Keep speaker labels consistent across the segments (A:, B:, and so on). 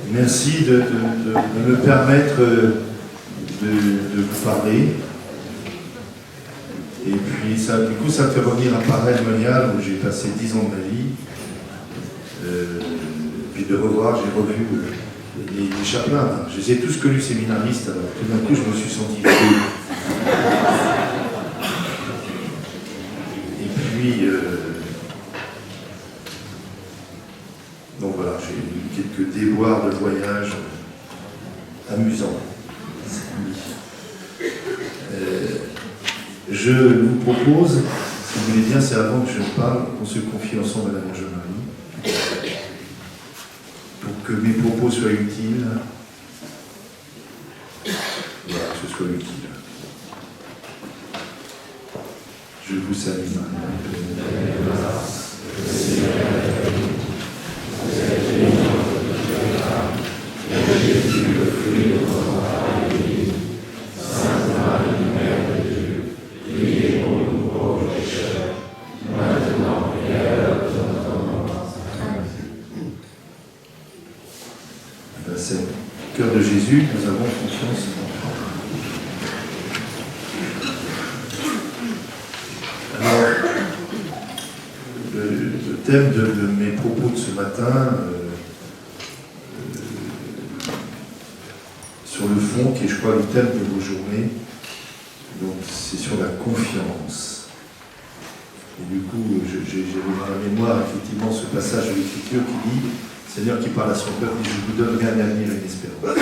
A: Merci de me permettre de vous parler. Et puis, ça, du coup, ça me fait revenir à Paray-le-Monial, où j'ai passé 10 ans de ma vie. Puis de revoir, j'ai revu les chapelains. Je les ai tous connus séminaristes, alors tout d'un coup, je me suis senti vieux. Et puis, donc voilà, j'ai eu quelques déboires de voyage amusants. Je vous propose, si vous voulez bien, c'est avant que je parle, qu'on se confie ensemble à la Vierge Marie, pour que mes propos soient utiles. Voilà, que ce soit utile. Je vous salue, Marie. C'est le cœur de Jésus, nous avons confiance en lui. Alors, le thème de mes propos de ce matin, sur le fond, qui est, je crois, le thème de vos journées, donc c'est sur la confiance. Et du coup, j'ai dans la mémoire, effectivement, ce passage de l'Écriture qui dit, Seigneur qui parle à son peuple, dit, je vous donnerai un avenir et une espérance.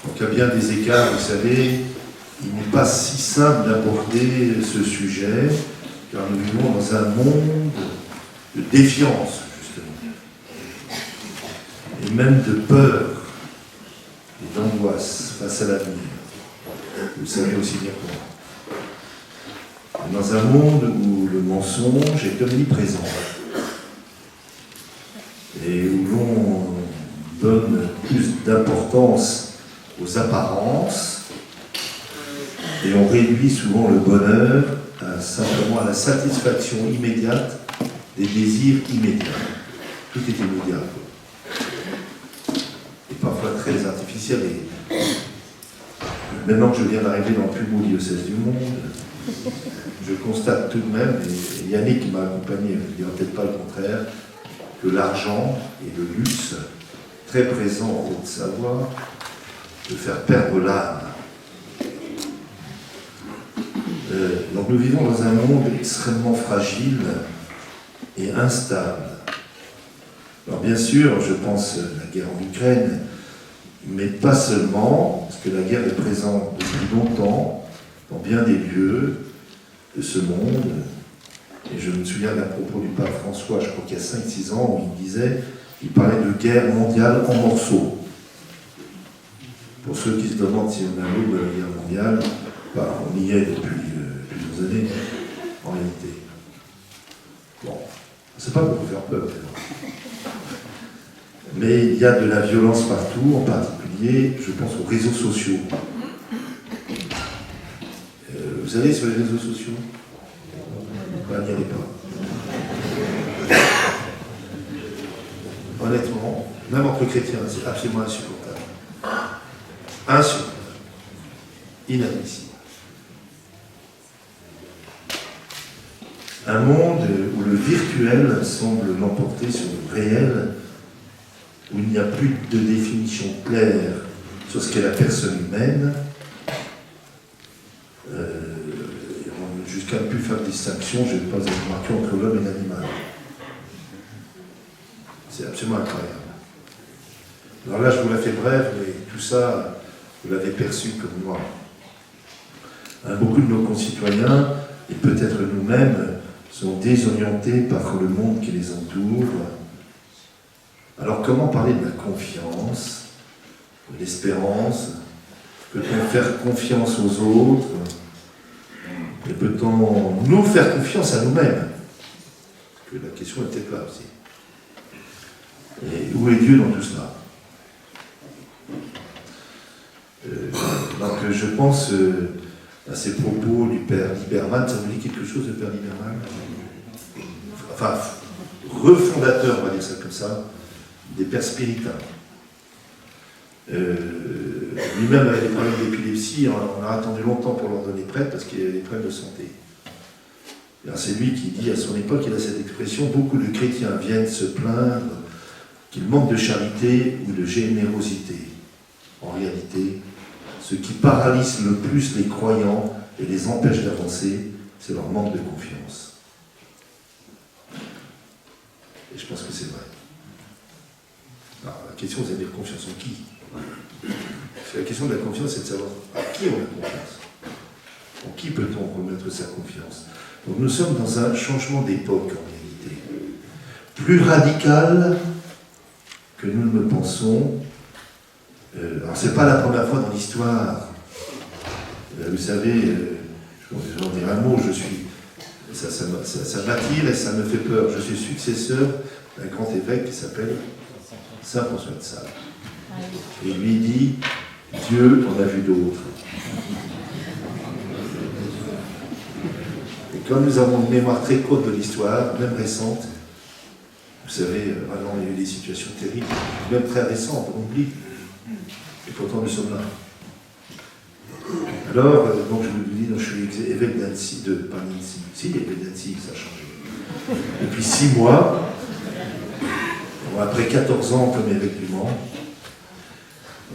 A: Donc il y a bien des écarts, vous savez, il n'est pas si simple d'aborder ce sujet, car nous vivons dans un monde de défiance, justement, et même de peur et d'angoisse face à l'avenir. Vous le savez aussi bien que moi. Dans un monde où le mensonge est omniprésent et où l'on donne plus d'importance aux apparences et on réduit souvent le bonheur simplement à la satisfaction immédiate des désirs immédiats. Tout est immédiat. Et parfois très artificiel. Et maintenant que je viens d'arriver dans le plus beau diocèse du monde, je constate tout de même, et Yannick qui m'a accompagné ne dira peut-être pas le contraire, que l'argent et le luxe, très présent en Haute-Savoie, peut faire perdre l'âme. Donc nous vivons dans un monde extrêmement fragile et instable. Alors bien sûr, je pense à la guerre en Ukraine, mais pas seulement, parce que la guerre est présente depuis longtemps, dans bien des lieux de ce monde. Et je me souviens d'un propos du pape François, je crois qu'il y a 5-6 ans, où il parlait de guerre mondiale en morceaux. Pour ceux qui se demandent si on a l'eau de la guerre mondiale, on y est depuis plusieurs années, en réalité. Bon, c'est pas pour vous faire peur, mais il y a de la violence partout, en particulier, je pense aux réseaux sociaux. Vous allez sur les réseaux sociaux? N'y allez pas. Honnêtement, même entre chrétiens, c'est absolument insupportable. Insupportable. Inadmissible. Un monde où le virtuel semble l'emporter sur le réel, où il n'y a plus de définition claire sur ce qu'est la personne humaine, jusqu'à ne plus faire de distinction, je n'ai pas remarqué entre l'homme et l'animal. C'est absolument incroyable. Alors là, je vous la fais brève, mais tout ça, vous l'avez perçu comme moi. Beaucoup de nos concitoyens, et peut-être nous-mêmes, sont désorientés par le monde qui les entoure. Alors comment parler de la confiance, de l'espérance? Peut-on faire confiance aux autres? Et peut-on nous faire confiance à nous-mêmes? Parce que la question est peut-être là aussi. Et où est Dieu dans tout cela? Donc je pense à ces propos du père Liberman. Ça vous dit quelque chose, le père Liberman? Enfin, refondateur, on va dire ça comme ça, des pères spiritains. Lui-même avait des problèmes d'épilepsie, on a attendu longtemps pour l'ordonner prêtre parce qu'il avait des problèmes de santé. C'est lui qui dit à son époque, il a cette expression, beaucoup de chrétiens viennent se plaindre qu'ils manquent de charité ou de générosité. En réalité, ce qui paralyse le plus les croyants et les empêche d'avancer, c'est leur manque de confiance. Et je pense que c'est vrai. Alors, la question, c'est de dire confiance en qui? La question de la confiance, c'est de savoir à qui on a confiance. En qui peut-on remettre sa confiance? Donc nous sommes dans un changement d'époque, en réalité. Plus radical que nous ne le pensons. Alors, ce n'est pas la première fois dans l'histoire. Vous savez, je vais en dire un mot, ça m'attire et ça me fait peur. Je suis successeur d'un grand évêque qui s'appelle Saint François de Sales. Et lui dit, Dieu en a vu d'autres. Et comme nous avons une mémoire très courte de l'histoire, même récente, vous savez, vraiment, il y a eu des situations terribles, même très récentes, on oublie. Et pourtant, nous sommes là. Alors, donc je vous dis, donc, je suis évêque d'Annecy, pas Nancy, si, évêque d'Annecy, ça a changé. Depuis 6 mois, après 14 ans comme évêque du Mans,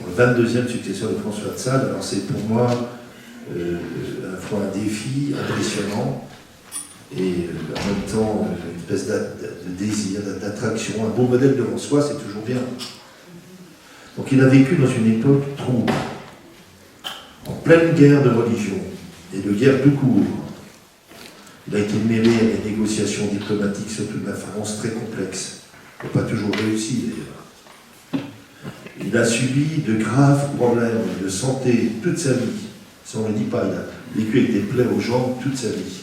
A: le 22e successeur de François de Sales, alors c'est pour moi à la fois un défi impressionnant et en même temps une espèce de désir, d'attraction, un beau modèle devant soi, c'est toujours bien. Donc il a vécu dans une époque trouble, en pleine guerre de religion et de guerre tout court. Il a été mêlé à des négociations diplomatiques, surtout de la France, très complexes. Il n'a pas toujours réussi d'ailleurs. Il a subi de graves problèmes de santé toute sa vie. Ça on ne le dit pas, il a vécu avec des plaies aux jambes toute sa vie.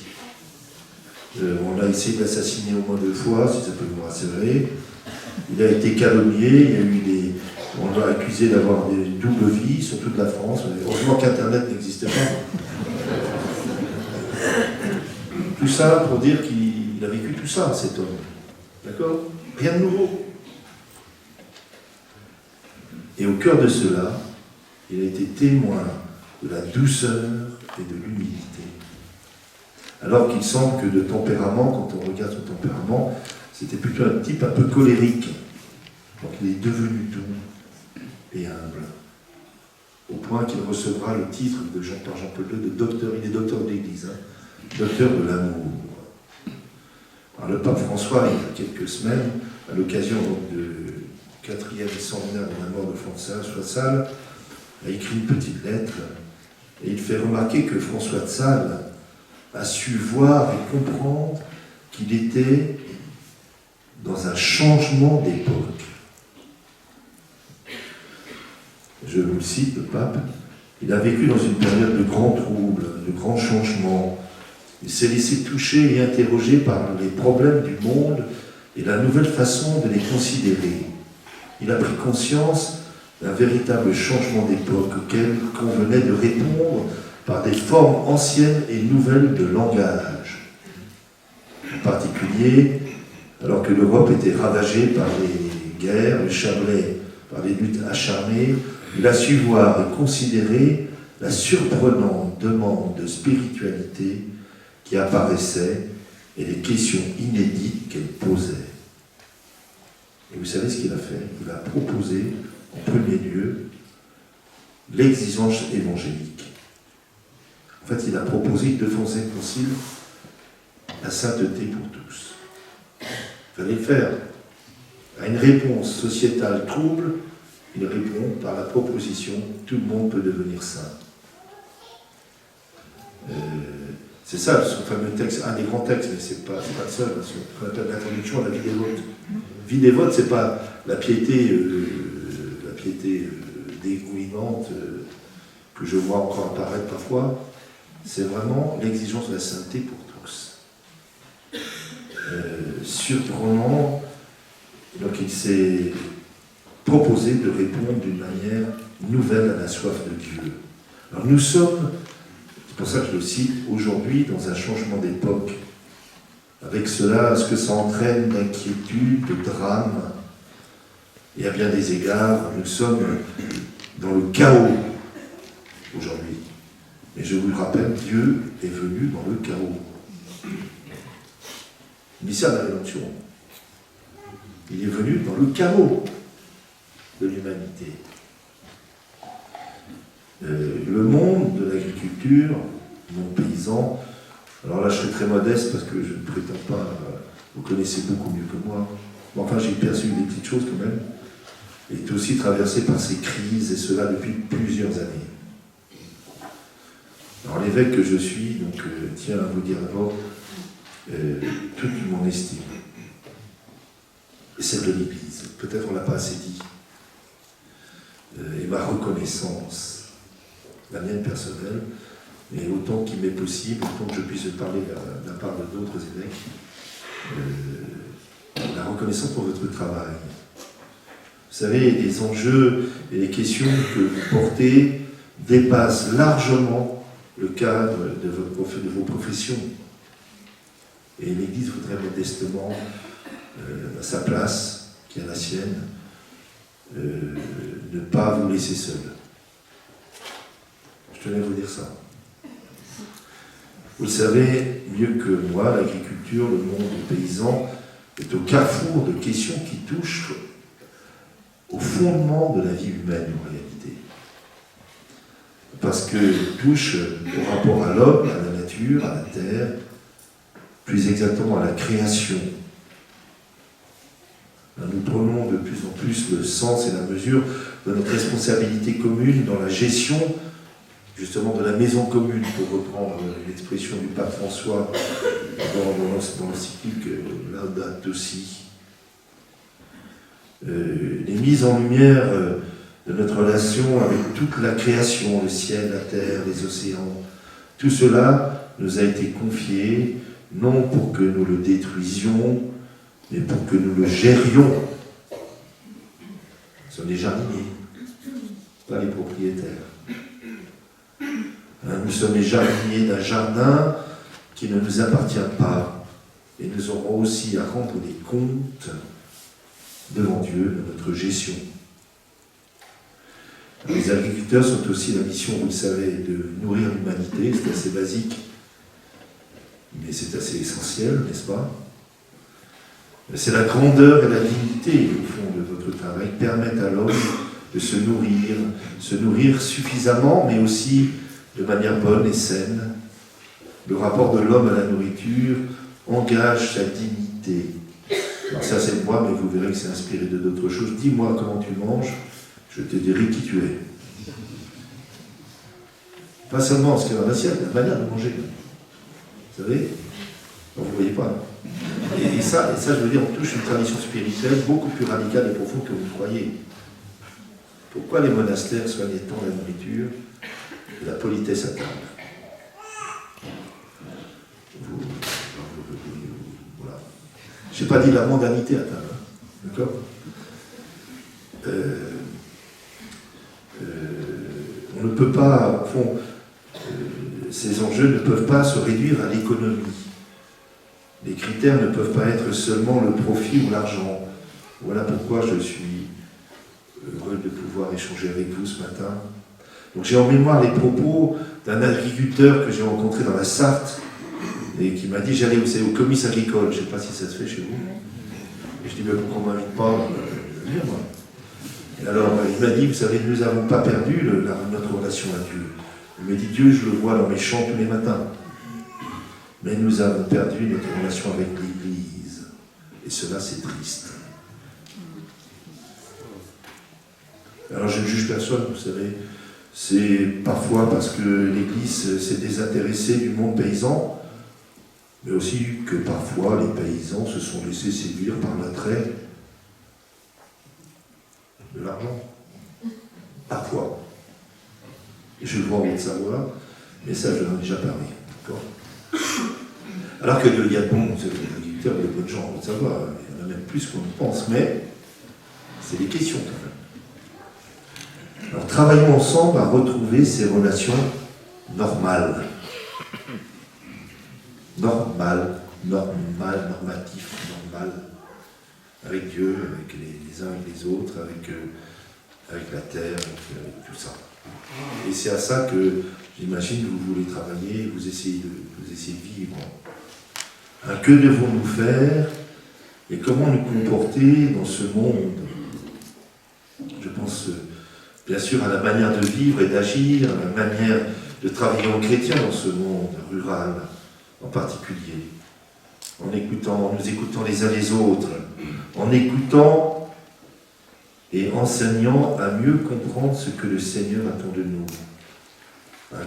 A: On a essayé de l'assassiner au moins 2 fois, si ça peut vous rassurer. Il a été calomnié, il y a eu on l'a accusé d'avoir des doubles vies sur toute la France. Heureusement qu'Internet n'existe pas. Tout ça pour dire qu'il a vécu tout ça, cet homme. D'accord? Rien de nouveau. Et au cœur de cela, il a été témoin de la douceur et de l'humilité. Alors qu'il semble que de tempérament, quand on regarde son tempérament, c'était plutôt un type un peu colérique. Donc il est devenu doux et humble, au point qu'il recevra le titre par Jean-Paul II de docteur, il est docteur de l'Église, docteur de l'amour. Alors le pape François, il y a quelques semaines, à l'occasion du 4e centenaire de la mort de François de Sales, a écrit une petite lettre, et il fait remarquer que François de Sales a su voir et comprendre qu'il était dans un changement d'époque. Je vous cite, le pape, il a vécu dans une période de grands troubles, de grands changements. Il s'est laissé toucher et interroger par les problèmes du monde et la nouvelle façon de les considérer. Il a pris conscience d'un véritable changement d'époque auquel convenait de répondre par des formes anciennes et nouvelles de langage. En particulier, alors que l'Europe était ravagée par les guerres, le Chablais par les luttes acharnées, il a su voir et considérer la surprenante demande de spiritualité qui apparaissait et les questions inédites qu'elle posait. Et vous savez ce qu'il a fait? Il a proposé, en premier lieu, l'exigence évangélique. En fait, il a proposé devant un concile la sainteté pour tous. Il fallait le faire. À une réponse sociétale trouble, il répond par la proposition « tout le monde peut devenir saint ». C'est ça, son fameux texte, un des grands textes, mais ce n'est pas le seul, ce qu'on appelle l'introduction à la vie dévote. Vie dévote, ce n'est pas la piété dégoulinante que je vois encore apparaître parfois, c'est vraiment l'exigence de la sainteté pour tous. Surprenant, donc il s'est proposé de répondre d'une manière nouvelle à la soif de Dieu. Alors nous sommes, c'est pour ça que je le cite, aujourd'hui dans un changement d'époque. avec cela, ce que ça entraîne d'inquiétude, de drame. Et à bien des égards, nous sommes dans le chaos aujourd'hui. Et je vous le rappelle, Dieu est venu dans le chaos. Il dit ça dans la rédemption. Il est venu dans le chaos de l'humanité. Le monde de l'agriculture, mon paysan, alors là je serai très modeste parce que je ne prétends pas, vous connaissez beaucoup mieux que moi, mais enfin j'ai perçu des petites choses quand même, est aussi traversé par ces crises, et cela depuis plusieurs années. Alors l'évêque que je suis, donc tiens à vous dire d'abord toute mon estime, et celle de l'Église, peut-être on ne l'a pas assez dit, et ma reconnaissance, la mienne personnelle, mais autant qu'il m'est possible, autant que je puisse parler de la part de d'autres évêques, la reconnaissance pour votre travail. Vous savez, les enjeux et les questions que vous portez dépassent largement le cadre de vos professions. Et l'Église voudrait modestement, à sa place, qui est la sienne, ne pas vous laisser seul. Je tenais à vous dire ça. Vous le savez mieux que moi, l'agriculture, le monde paysan est au carrefour de questions qui touchent au fondement de la vie humaine en réalité. Parce qu'elles touchent au rapport à l'homme, à la nature, à la terre, plus exactement à la création. Nous prenons de plus en plus le sens et la mesure de notre responsabilité commune dans la gestion justement de la maison commune, pour reprendre l'expression du pape François dans l'encyclique Laudato Si. Les mises en lumière de notre relation avec toute la création, le ciel, la terre, les océans, tout cela nous a été confié, non pour que nous le détruisions, mais pour que nous le gérions. Ce sont les jardiniers, pas les propriétaires. Nous sommes les jardiniers d'un jardin qui ne nous appartient pas, et nous aurons aussi à rendre des comptes devant Dieu de notre gestion. Les agriculteurs sont aussi la mission, vous le savez, de nourrir l'humanité. C'est assez basique, mais c'est assez essentiel, n'est-ce pas? C'est la grandeur et la dignité, au fond, de votre travail, qui permettent à l'homme de se nourrir suffisamment, mais aussi de manière bonne et saine. Le rapport de l'homme à la nourriture engage sa dignité. Alors ça c'est moi, mais vous verrez que c'est inspiré de d'autres choses. Dis-moi comment tu manges, je te dirai qui tu es. Pas seulement ce qu'il y a dans l'assiette, la manière de manger. Vous savez? Vous ne voyez pas. Et ça, je veux dire, on touche une tradition spirituelle beaucoup plus radicale et profonde que vous le croyez. Pourquoi les monastères soignaient tant la nourriture et la politesse à table? Voilà. Je n'ai pas dit la mondanité à table, hein. D'accord? On ne peut pas, au fond, ces enjeux ne peuvent pas se réduire à l'économie. Les critères ne peuvent pas être seulement le profit ou l'argent. Voilà pourquoi je suis heureux de pouvoir échanger avec vous ce matin. Donc j'ai en mémoire les propos d'un agriculteur que j'ai rencontré dans la Sarthe et qui m'a dit j'allais au comice agricole, je ne sais pas si ça se fait chez vous. Et je dis mais pourquoi on ne m'invite pas? Je veux dire moi. Et alors il m'a dit vous savez nous n'avons pas perdu notre relation à Dieu. Il me dit Dieu je le vois dans mes chants tous les matins. Mais nous avons perdu notre relation avec l'Église. Et cela c'est triste. Alors je ne juge personne, vous savez. C'est parfois parce que l'Église s'est désintéressée du monde paysan, mais aussi que parfois les paysans se sont laissés séduire par l'attrait de l'argent. Parfois. Et je le vois en Haute-Savoie, mais ça je l'en ai déjà parlé. D'accord ? Alors qu'il y a de bons agriculteurs et de bonnes gens en Haute-Savoie, il y en a même plus qu'on ne pense, mais c'est des questions quand même. Alors travaillons ensemble à retrouver ces relations normales. Normales. normatif, normal, avec Dieu, avec les uns et les autres, avec la terre, avec tout ça. Et c'est à ça que j'imagine que vous voulez travailler, vous essayez de vivre. Hein, que devons-nous faire et comment nous comporter dans ce monde? Je pense bien sûr à la manière de vivre et d'agir, à la manière de travailler en chrétien dans ce monde rural en particulier, en nous écoutant les uns les autres, en écoutant et enseignant à mieux comprendre ce que le Seigneur attend de nous.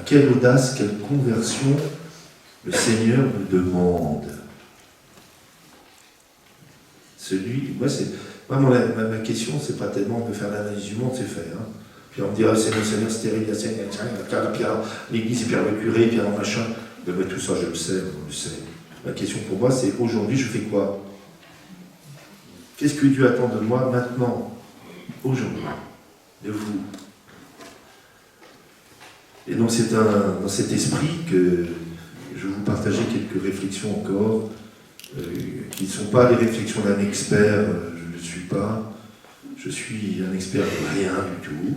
A: Quelle audace, quelle conversion le Seigneur nous demande. Ma question, c'est pas tellement de faire l'analyse du monde, c'est faire. Hein. Puis on me dira, Seigneur, stérile, puis alors l'église, et puis alors le curé, et puis alors machin. Ben, tout ça, je le sais, on le sait. La question pour moi, c'est aujourd'hui, je fais quoi? Qu'est-ce que Dieu attend de moi maintenant, aujourd'hui, de vous? Et donc c'est dans cet esprit que je vais vous partager quelques réflexions encore, qui ne sont pas les réflexions d'un expert, je ne le suis pas, je suis un expert de rien du tout,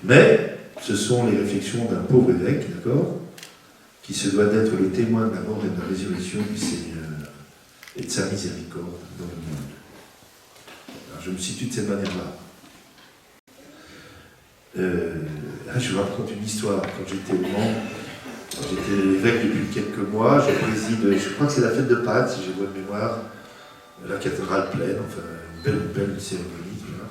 A: mais ce sont les réflexions d'un pauvre évêque, d'accord, qui se doit d'être le témoin de la mort et de la résurrection du Seigneur et de sa miséricorde dans le monde. Alors, je me situe de cette manière-là. Je vous raconte une histoire. Quand j'étais au Mans, j'étais évêque depuis quelques mois, je préside, je crois que c'est la fête de Pâques, si j'ai bonne mémoire, la cathédrale pleine, enfin une belle cérémonie. Voilà.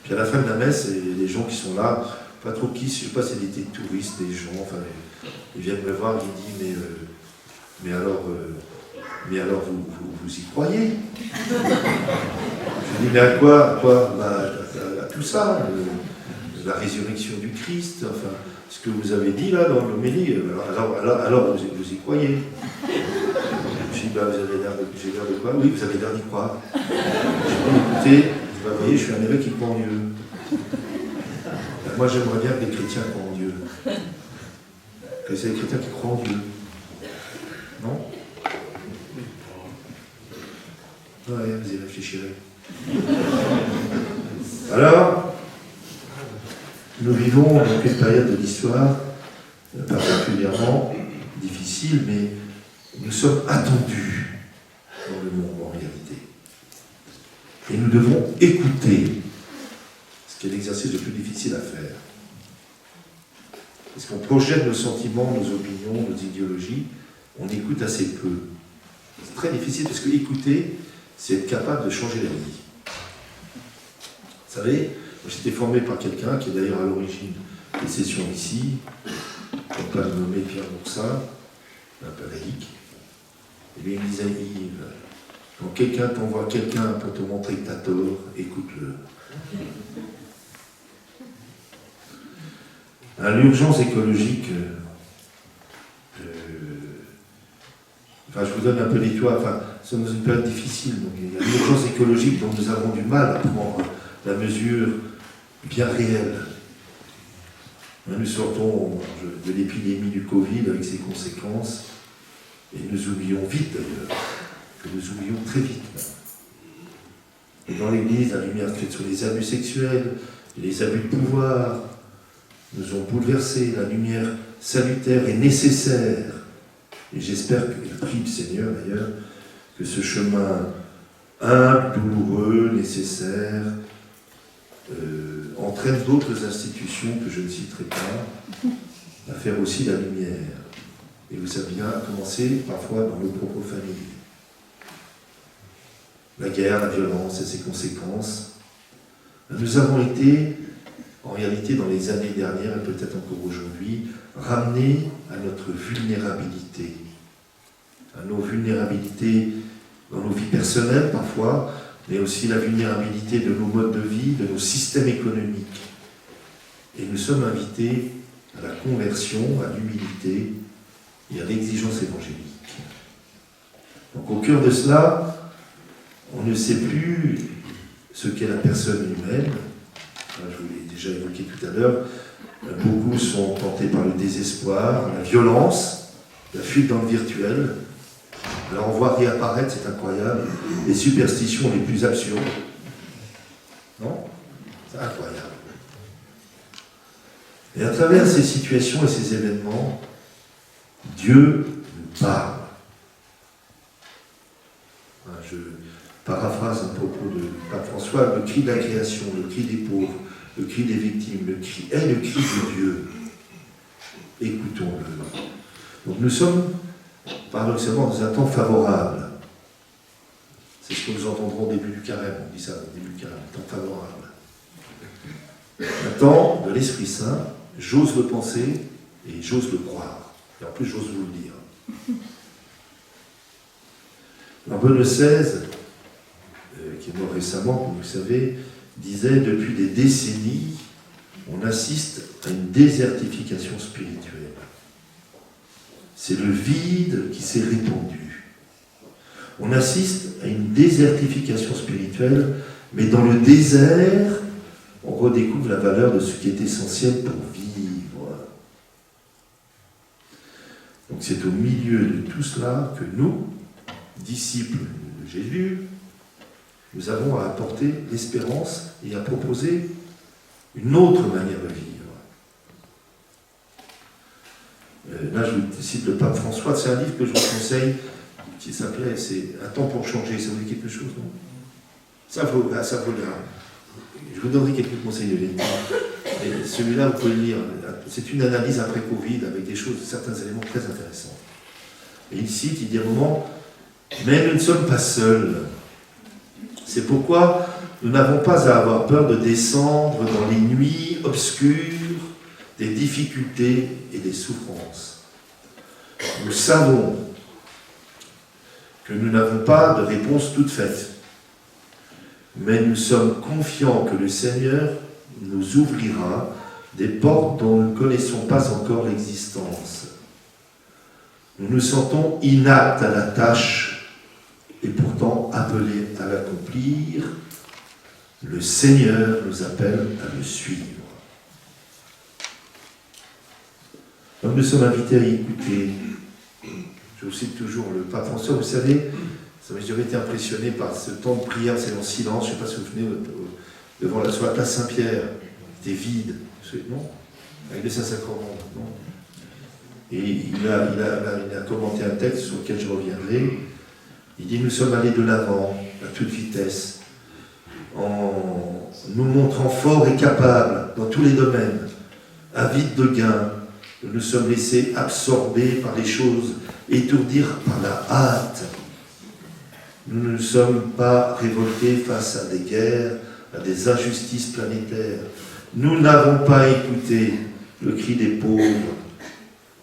A: Puis à la fin de la messe, il y a des gens qui sont là, pas trop qui, je ne sais pas si c'était des touristes, des gens, enfin ils viennent me voir, ils disent mais alors vous y croyez? Je dis mais à quoi? À tout ça, la résurrection du Christ, enfin, ce que vous avez dit là dans l'homélie, alors vous y croyez. Je dis, j'ai l'air de quoi? Oui, vous avez l'air d'y croire. Je dis, écoutez, vous voyez, je suis un évêque qui croit en Dieu. Moi, j'aimerais bien que les chrétiens croient en Dieu. Que c'est les chrétiens qui croient en Dieu. Non? Ouais, vous y réfléchirez. Alors, nous vivons dans une période de l'histoire particulièrement difficile, mais nous sommes attendus dans le monde en réalité. Et nous devons écouter, ce qui est l'exercice le plus difficile à faire. Parce qu'on projette nos sentiments, nos opinions, nos idéologies, on écoute assez peu. C'est très difficile parce que écouter, c'est être capable de changer la vie. Vous savez, j'étais formé par quelqu'un qui est d'ailleurs à l'origine des sessions ici, on peut le nommer Pierre Boursin, un peu laïque. Et lui, il me disait, Yves, quand quelqu'un t'envoie quelqu'un pour te montrer que tu as tort, écoute-le. L'urgence écologique, je vous donne un peu les toits, nous sommes dans une période difficile, donc il y a l'urgence écologique dont nous avons du mal à prendre la mesure bien réelle. Nous sortons de l'épidémie du Covid avec ses conséquences, et nous oublions vite d'ailleurs, que nous oublions très vite. Et dans l'Église, la lumière faite sur les abus sexuels, les abus de pouvoir, nous ont bouleversés. La lumière salutaire est nécessaire. Et j'espère que, je prie le Seigneur d'ailleurs, que ce chemin humble, douloureux, nécessaire, entraîne d'autres institutions que je ne citerai pas, à faire aussi la lumière. Et vous savez bien, à commencer parfois dans nos propres familles. La guerre, la violence et ses conséquences. Nous avons été, en réalité, dans les années dernières, et peut-être encore aujourd'hui, ramenés à notre vulnérabilité. À nos vulnérabilités dans nos vies personnelles parfois, mais aussi la vulnérabilité de nos modes de vie, de nos systèmes économiques. Et nous sommes invités à la conversion, à l'humilité et à l'exigence évangélique. Donc au cœur de cela, on ne sait plus ce qu'est la personne humaine. Je vous l'ai déjà évoqué tout à l'heure. Beaucoup sont tentés par le désespoir, la violence, la fuite dans le virtuel. Alors on voit réapparaître, c'est incroyable, les superstitions les plus absurdes. Non? C'est incroyable. Et à travers ces situations et ces événements, Dieu nous parle. Je paraphrase un propos de Pape François, le cri de la création, le cri des pauvres, le cri des victimes, le cri est le cri de Dieu. Écoutons-le. Donc nous sommes paradoxalement dans un temps favorable. C'est ce que nous entendrons au début du carême, on dit ça au début du carême, un temps favorable. Un temps de l'Esprit Saint, j'ose le penser et j'ose le croire. Et en plus, j'ose vous le dire. Alors, Benoît XVI, qui est mort récemment, comme vous le savez, disait depuis des décennies, on assiste à une désertification spirituelle. C'est le vide qui s'est répandu. On assiste à une désertification spirituelle, mais dans le désert, on redécouvre la valeur de ce qui est essentiel pour vivre. Donc c'est au milieu de tout cela que nous, disciples de Jésus, nous avons à apporter l'espérance et à proposer une autre manière de vivre. Là, je vous cite le pape François, c'est un livre que je vous conseille, qui s'appelait « C'est un temps pour changer », ça vous dit quelque chose, non? Ça vaut là. Je vous donnerai quelques conseils de lecture. Et celui-là, vous pouvez le lire. C'est une analyse après Covid avec des choses, certains éléments très intéressants. Et il cite, il dit à un moment, mais nous ne sommes pas seuls. C'est pourquoi nous n'avons pas à avoir peur de descendre dans les nuits obscures des difficultés et des souffrances. Nous savons que nous n'avons pas de réponse toute faite, mais nous sommes confiants que le Seigneur nous ouvrira des portes dont nous ne connaissons pas encore l'existence. Nous nous sentons inaptes à la tâche et pourtant appelés à l'accomplir. Le Seigneur nous appelle à le suivre. Donc nous sommes invités à y écouter. Je vous cite toujours le pape François, vous savez, j'avais été impressionné par ce temps de prière, c'est en silence, je ne sais pas si vous vous souvenez, devant sur la place Saint-Pierre, c'était vide, non? Avec le Saint-Sacrement, non? Et il a commenté un texte sur lequel je reviendrai. Il dit, nous sommes allés de l'avant, à toute vitesse, en nous montrant forts et capables dans tous les domaines, avides de gains. Nous nous sommes laissés absorber par les choses, étourdir par la hâte. Nous ne nous sommes pas révoltés face à des guerres, à des injustices planétaires. Nous n'avons pas écouté le cri des pauvres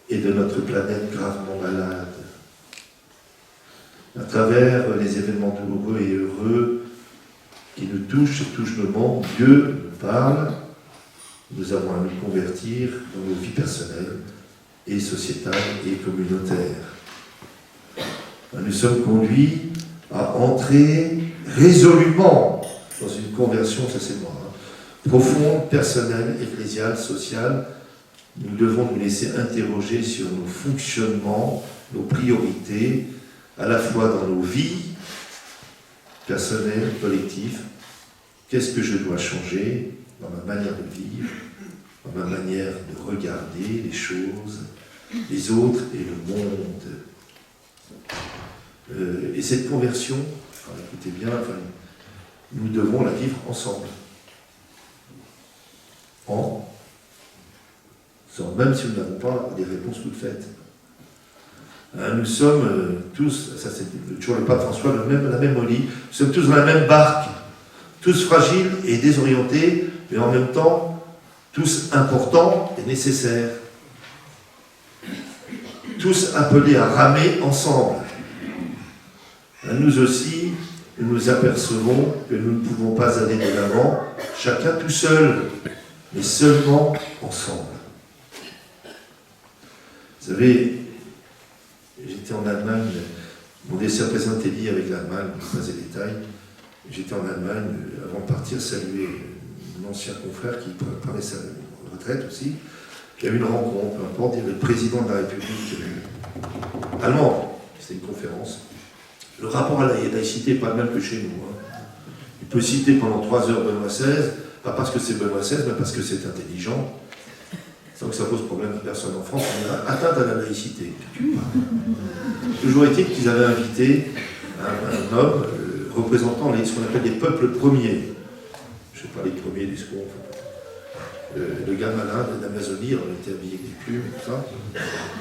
A: et de notre planète gravement malade. À travers les événements douloureux et heureux qui nous touchent le monde, Dieu nous parle. Nous avons à nous convertir dans nos vies personnelles et sociétales et communautaires. Nous sommes conduits à entrer résolument dans une conversion, ça c'est moi, profonde, personnelle, ecclésiale, sociale. Nous devons nous laisser interroger sur nos fonctionnements, nos priorités, à la fois dans nos vies personnelles, collectives. Qu'est-ce que je dois changer dans ma manière de vivre, dans ma manière de regarder les choses, les autres et le monde. Et cette conversion, écoutez bien, nous devons la vivre ensemble. Même si nous n'avons pas des réponses toutes faites. Nous sommes tous, ça c'est toujours le pape François, la même Oli, nous sommes tous dans la même barque, tous fragiles et désorientés, mais en même temps, tous importants et nécessaires. Tous appelés à ramer ensemble. Nous aussi, nous nous apercevons que nous ne pouvons pas aller de l'avant, chacun tout seul, mais seulement ensemble. Vous savez, j'étais en Allemagne, mon dessert présenté lié avec l'Allemagne, je ne sais pas les détails. J'étais en Allemagne, avant de partir, saluer mon ancien confrère qui prenait sa retraite aussi, qui a eu une rencontre, peu importe, il y avait le président de la République allemand. c'est une conférence. Le rapport à la laïcité n'est pas le même que chez nous. Hein. Il peut citer pendant 3 heures Benoît XVI, pas parce que c'est Benoît XVI, mais parce que c'est intelligent. Sans que ça pose problème à personne en France, on a atteinte à la laïcité. Toujours est-il qu'ils avaient invité un homme représentant ce qu'on appelle les peuples premiers. Je ne sais pas les premiers, les seconds. Le gars malin de l'Amazonie, on était habillé avec des plumes et tout ça.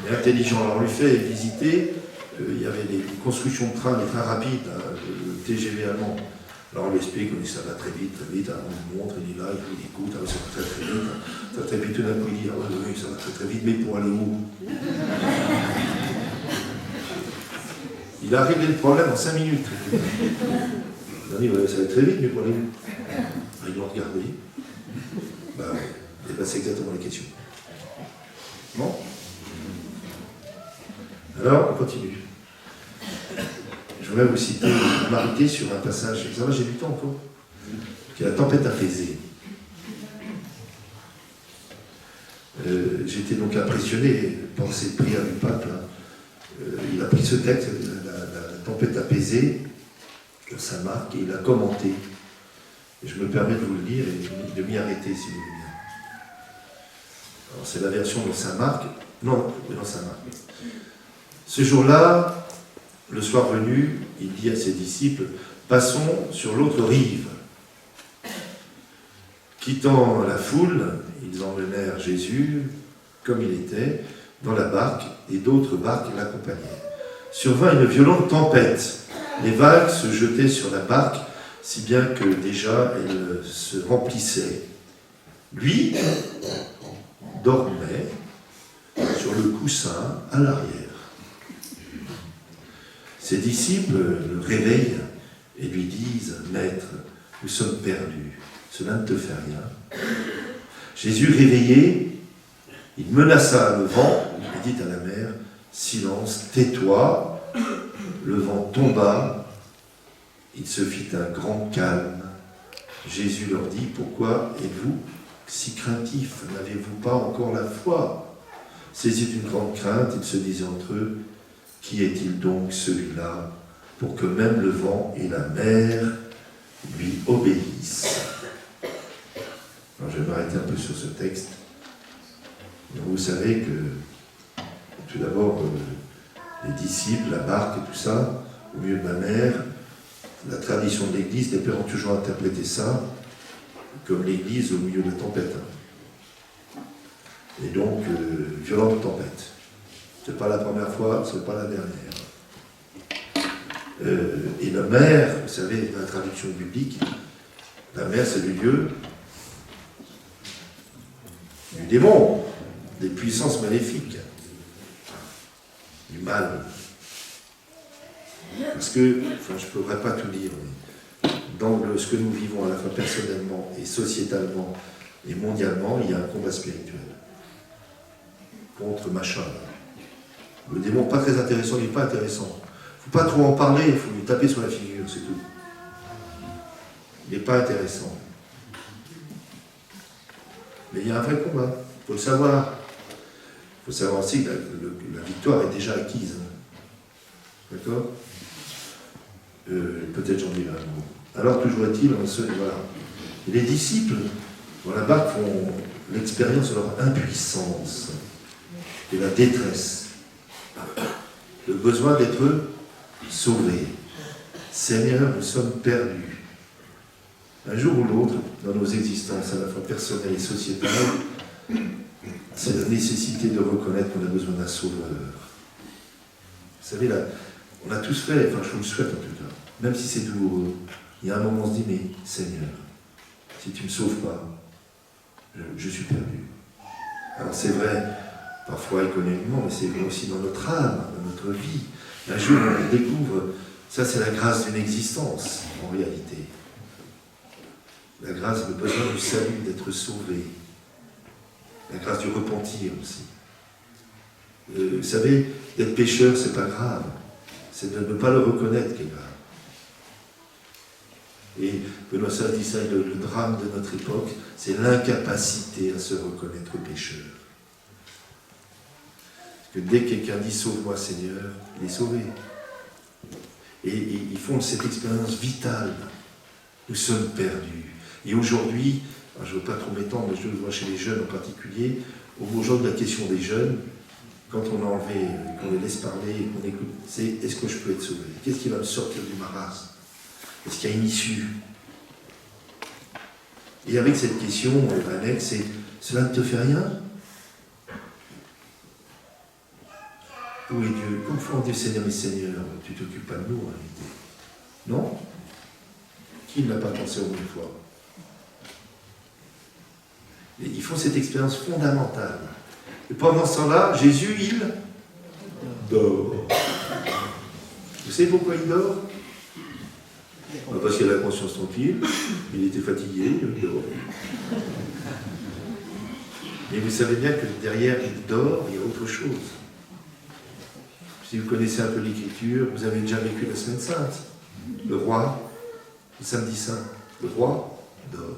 A: Mais intelligent. Alors on lui fait visiter, il y avait des constructions de trains, des trains rapides, hein, le TGV allemand. Alors on lui explique, on dit ça va très vite, alors on lui montre, il est là, il écoute, ça va très vite, ça très vite, tout d'un coup il dit, ah oui, ça va très vite, mais pour aller où? Il a réglé le problème en 5 minutes. Il a dit, ouais, ça va très vite, mais pour aller où? Ils l'ont regardé. Et ben c'est exactement la question. Bon? Alors, on continue. Je voudrais vous citer, m'arrêter sur un passage, ça va, j'ai du temps encore, qui est la tempête apaisée. J'étais donc impressionné par cette prière du pape. Il a pris ce texte, la tempête apaisée, de Saint Marc, et il l'a commenté. Et je me permets de vous le lire et de m'y arrêter, si vous voulez bien. Alors, c'est la version de Saint Marc. Non, dans Saint Marc. Ce jour-là, le soir venu, il dit à ses disciples, « Passons sur l'autre rive. » Quittant la foule, ils emmenèrent Jésus, comme il était, dans la barque, et d'autres barques l'accompagnaient. Survint une violente tempête. Les vagues se jetaient sur la barque, si bien que déjà elle se remplissait. Lui dormait sur le coussin à l'arrière. Ses disciples le réveillent et lui disent « Maître, nous sommes perdus, cela ne te fait rien. » Jésus réveillé, il menaça le vent, il dit à la mer « Silence, tais-toi !» Le vent tomba, il se fit un grand calme. Jésus leur dit « Pourquoi êtes-vous si craintifs? N'avez-vous pas encore la foi ?» Saisis d'une grande crainte, ils se disaient entre eux « Qui est-il donc celui-là pour que même le vent et la mer lui obéissent ?» Alors je vais m'arrêter un peu sur ce texte. Donc, vous savez que tout d'abord les disciples, la barque et tout ça, au milieu de la mer, la tradition de l'Église, les pères ont toujours interprété ça comme l'Église au milieu de la tempête. Et donc, violente tempête. Ce n'est pas la première fois, ce n'est pas la dernière. Et la mer, vous savez, dans la traduction biblique, la mer c'est le lieu du démon, des puissances maléfiques, du mal. Parce que, enfin je ne pourrais pas tout dire, mais dans ce que nous vivons à la fois personnellement et sociétalement et mondialement, il y a un combat spirituel contre machin. Le démon, pas très intéressant, il n'est pas intéressant. Il ne faut pas trop en parler, il faut lui taper sur la figure, c'est tout. Il n'est pas intéressant. Mais il y a un vrai combat, il faut le savoir. Il faut savoir aussi que la victoire est déjà acquise. D'accord? Peut-être j'en dirai un mot. Alors, toujours est-il, voilà. Et les disciples, dans la barque, font l'expérience de leur impuissance, de la détresse, le besoin d'être sauvés. Seigneur, nous sommes perdus. Un jour ou l'autre, dans nos existences, à la fois personnelles et sociétales, c'est la nécessité de reconnaître qu'on a besoin d'un sauveur. Vous savez, là, on a tous fait, enfin je vous le souhaite en tout cas, même si c'est douloureux, il y a un moment où on se dit, mais Seigneur, si tu ne me sauves pas, je suis perdu. Alors c'est vrai, parfois économiquement, mais c'est vrai aussi dans notre âme, dans notre vie. Un jour, on découvre, ça c'est la grâce d'une existence, en réalité. La grâce, le besoin du salut, d'être sauvé. La grâce du repentir aussi. Vous savez, d'être pécheur, c'est pas grave. C'est de ne pas le reconnaître qui est grave. Et Benoît XVI dit ça, le drame de notre époque, c'est l'incapacité à se reconnaître pécheur. Parce que dès que quelqu'un dit « Sauve-moi Seigneur », il est sauvé. Et ils font cette expérience vitale. Nous sommes perdus. Et aujourd'hui, je ne veux pas trop m'étendre, mais je le vois chez les jeunes en particulier, aujourd'hui la question des jeunes, quand on a enlevé, qu'on les laisse parler et qu'on écoute, c'est est-ce que je peux être sauvé? Qu'est-ce qui va me sortir du marasme? Est-ce qu'il y a une issue? Et avec cette question, Alex, c'est cela ne te fait rien? Où est Dieu? Comment Dieu Seigneur et Seigneur? Tu t'occupes pas de nous en réalité. Non? Qui ne l'a pas pensé au moins une fois? Et ils font cette expérience fondamentale. Et pendant ce temps-là, Jésus, il dort. Vous savez pourquoi il dort? Parce qu'il a la conscience tranquille, il était fatigué, il dort. Mais vous savez bien que derrière il dort, il y a autre chose. Si vous connaissez un peu l'Écriture, vous avez déjà vécu la Semaine Sainte. Le roi, le samedi saint, le roi dort.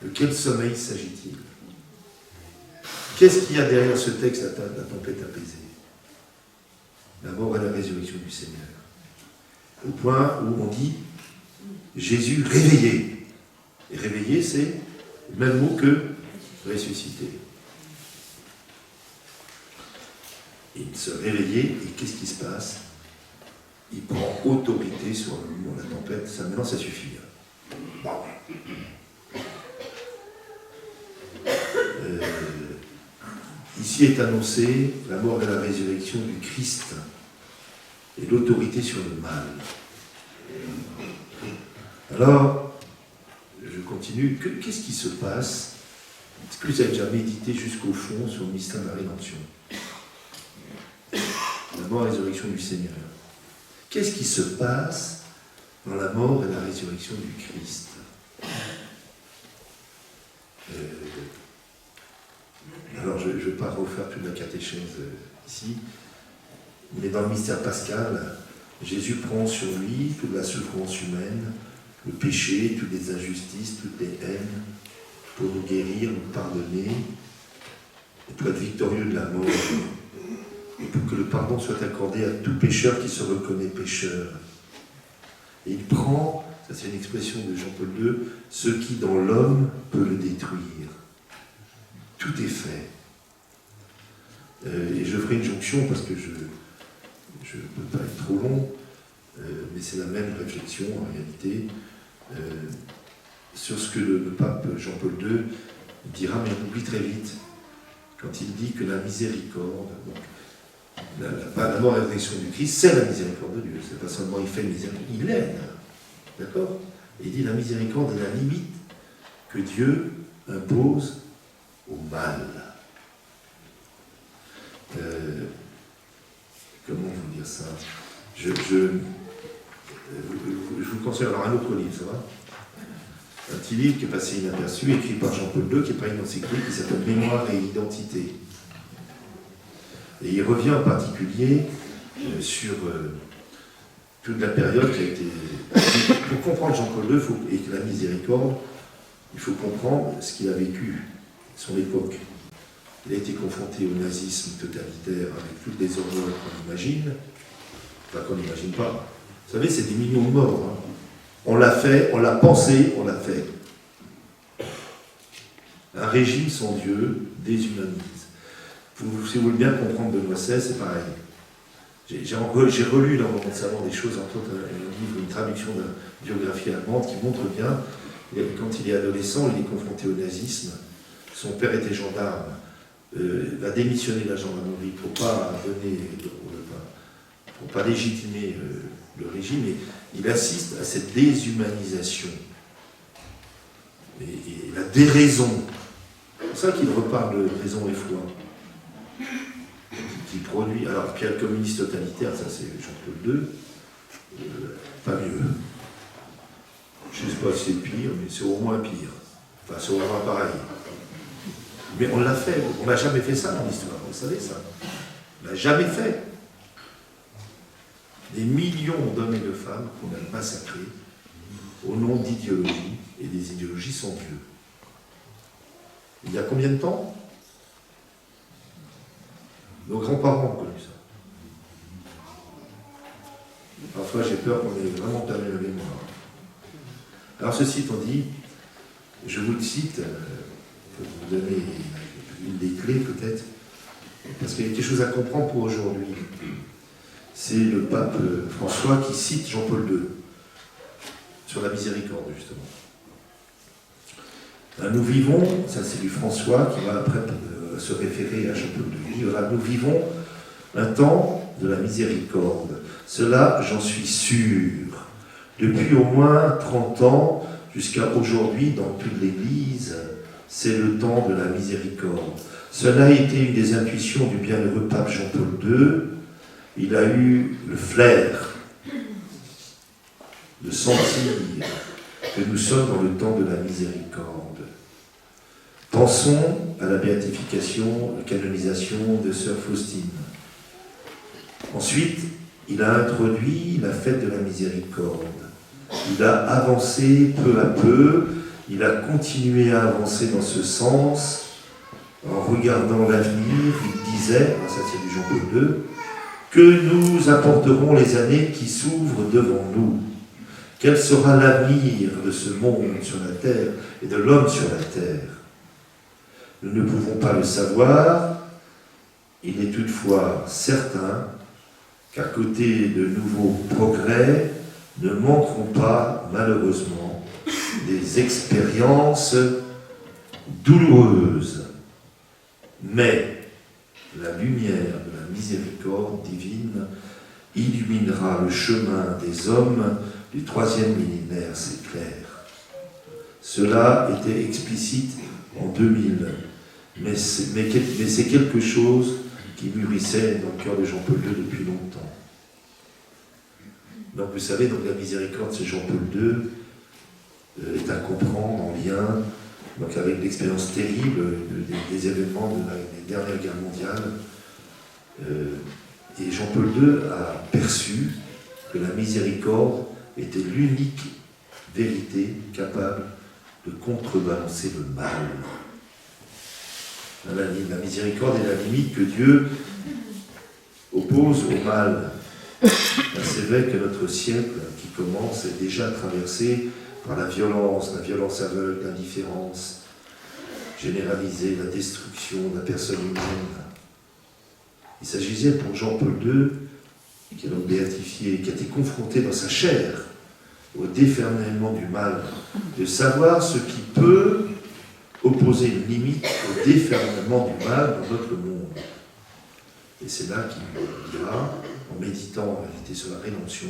A: De quel sommeil s'agit-il? Qu'est-ce qu'il y a derrière ce texte, la tempête apaisée? La mort et la résurrection du Seigneur. Au point où on dit Jésus réveillé. Et réveillé, c'est le même mot que ressuscité. Il se réveillait, et qu'est-ce qui se passe? Il prend autorité sur la tempête. Ça, maintenant, ça suffit. Bon. Ici est annoncée la mort et la résurrection du Christ et l'autorité sur le mal. Alors, je continue. Qu'est-ce qui se passe? Est-ce que vous avez déjà médité jusqu'au fond sur le mystère de la rédemption? La mort et la résurrection du Seigneur. Qu'est-ce qui se passe dans la mort et la résurrection du Christ? Alors, je ne vais pas refaire toute la catéchèse ici, mais dans le mystère pascal, Jésus prend sur lui toute la souffrance humaine, le péché, toutes les injustices, toutes les haines, pour nous guérir, nous pardonner, et pour être victorieux de la mort, et pour que le pardon soit accordé à tout pécheur qui se reconnaît pécheur. Et il prend, ça c'est une expression de Jean-Paul II, ce qui dans l'homme peut le détruire. Tout est fait. Et je ferai une jonction parce que je ne peux pas être trop long, mais c'est la même réflexion en réalité, sur ce que le pape Jean-Paul II dira, mais on oublie très vite, quand il dit que la miséricorde, donc, la mort et la résurrection du Christ, c'est la miséricorde de Dieu. C'est pas seulement il fait miséricorde, il l'aide. D'accord? Et il dit la miséricorde est la limite que Dieu impose au mal. Comment vous dire ça? Je vous conseille alors un autre livre, ça va? Un petit livre qui est passé inaperçu, écrit par Jean-Paul II, qui n'est pas une encyclique, qui s'appelle Mémoire et identité. Et il revient en particulier sur toute la période qui a été... Pour comprendre Jean-Paul II et la miséricorde, il faut comprendre ce qu'il a vécu, son époque. Il a été confronté au nazisme totalitaire avec toutes les horreurs qu'on imagine, enfin qu'on n'imagine pas. Vous savez, c'est des millions de morts. Hein. On l'a fait, on l'a pensé, on l'a fait. Un régime sans Dieu déshumanise. Si vous voulez bien comprendre Benoît XVI, c'est pareil. J'ai relu dans mon salon des choses, entre autres un livre, une traduction d'une biographie allemande qui montre bien, quand il est adolescent, il est confronté au nazisme. Son père était gendarme, va démissionner de la gendarmerie pour pas légitimer le régime, et il assiste à cette déshumanisation et la déraison. C'est pour ça qu'il reparle de raison et foi. Qui produit. Alors, puis il y a le communiste totalitaire, ça c'est Jean-Paul II, pas mieux. Je ne sais pas si c'est pire, mais c'est au moins pire. Enfin, c'est au moins pareil. Mais on l'a fait, on n'a jamais fait ça dans l'histoire, vous savez ça. On n'a jamais fait. Des millions d'hommes et de femmes qu'on a massacrés au nom d'idéologies, et des idéologies sans Dieu. Il y a combien de temps? Nos grands-parents ont connu ça. Parfois, j'ai peur qu'on ait vraiment perdu la mémoire. Alors, ceci étant dit, je vous le cite, pour vous donner une des clés peut-être, parce qu'il y a quelque chose à comprendre pour aujourd'hui. C'est le pape François qui cite Jean-Paul II sur la miséricorde, justement. Nous vivons, ça c'est du François qui va après se référer à Jean-Paul II. Il dit, voilà, nous vivons un temps de la miséricorde. Cela, j'en suis sûr. Depuis au moins 30 ans, jusqu'à aujourd'hui, dans toute l'Église, c'est le temps de la miséricorde. Cela a été une des intuitions du bienheureux pape Jean-Paul II. Il a eu le flair de sentir que nous sommes dans le temps de la miséricorde. Pensons à la béatification, la canonisation de sœur Faustine. Ensuite, il a introduit la fête de la miséricorde. Il a avancé peu à peu, il a continué à avancer dans ce sens. En regardant l'avenir, il disait, ça c'est du Jean-Paul II, que nous apporterons les années qui s'ouvrent devant nous. Quel sera l'avenir de ce monde sur la terre et de l'homme sur la terre? Nous ne pouvons pas le savoir. Il est toutefois certain qu'à côté de nouveaux progrès, ne manqueront pas, malheureusement, des expériences douloureuses. Mais la lumière de la miséricorde divine illuminera le chemin des hommes du 3e millénaire, c'est clair. Cela était explicite en 2000, mais c'est quelque chose qui mûrissait dans le cœur de Jean-Paul II depuis longtemps. Donc vous savez, donc, la miséricorde, c'est Jean-Paul II, est à comprendre en lien donc, avec l'expérience terrible des événements des dernières guerres mondiales. Et Jean-Paul II a perçu que la miséricorde était l'unique vérité capable de contrebalancer le mal. La miséricorde est la limite que Dieu oppose au mal. C'est vrai que notre siècle qui commence est déjà traversé par la violence aveugle, l'indifférence généralisée, la destruction de la personne humaine. Il s'agissait pour Jean-Paul II, qui est donc béatifié, qui a été confronté dans sa chair au déferlement du mal, de savoir ce qui peut opposer une limite au déferlement du mal dans notre monde. Et c'est là qu'il dira, en méditant en réalité sur la rédemption,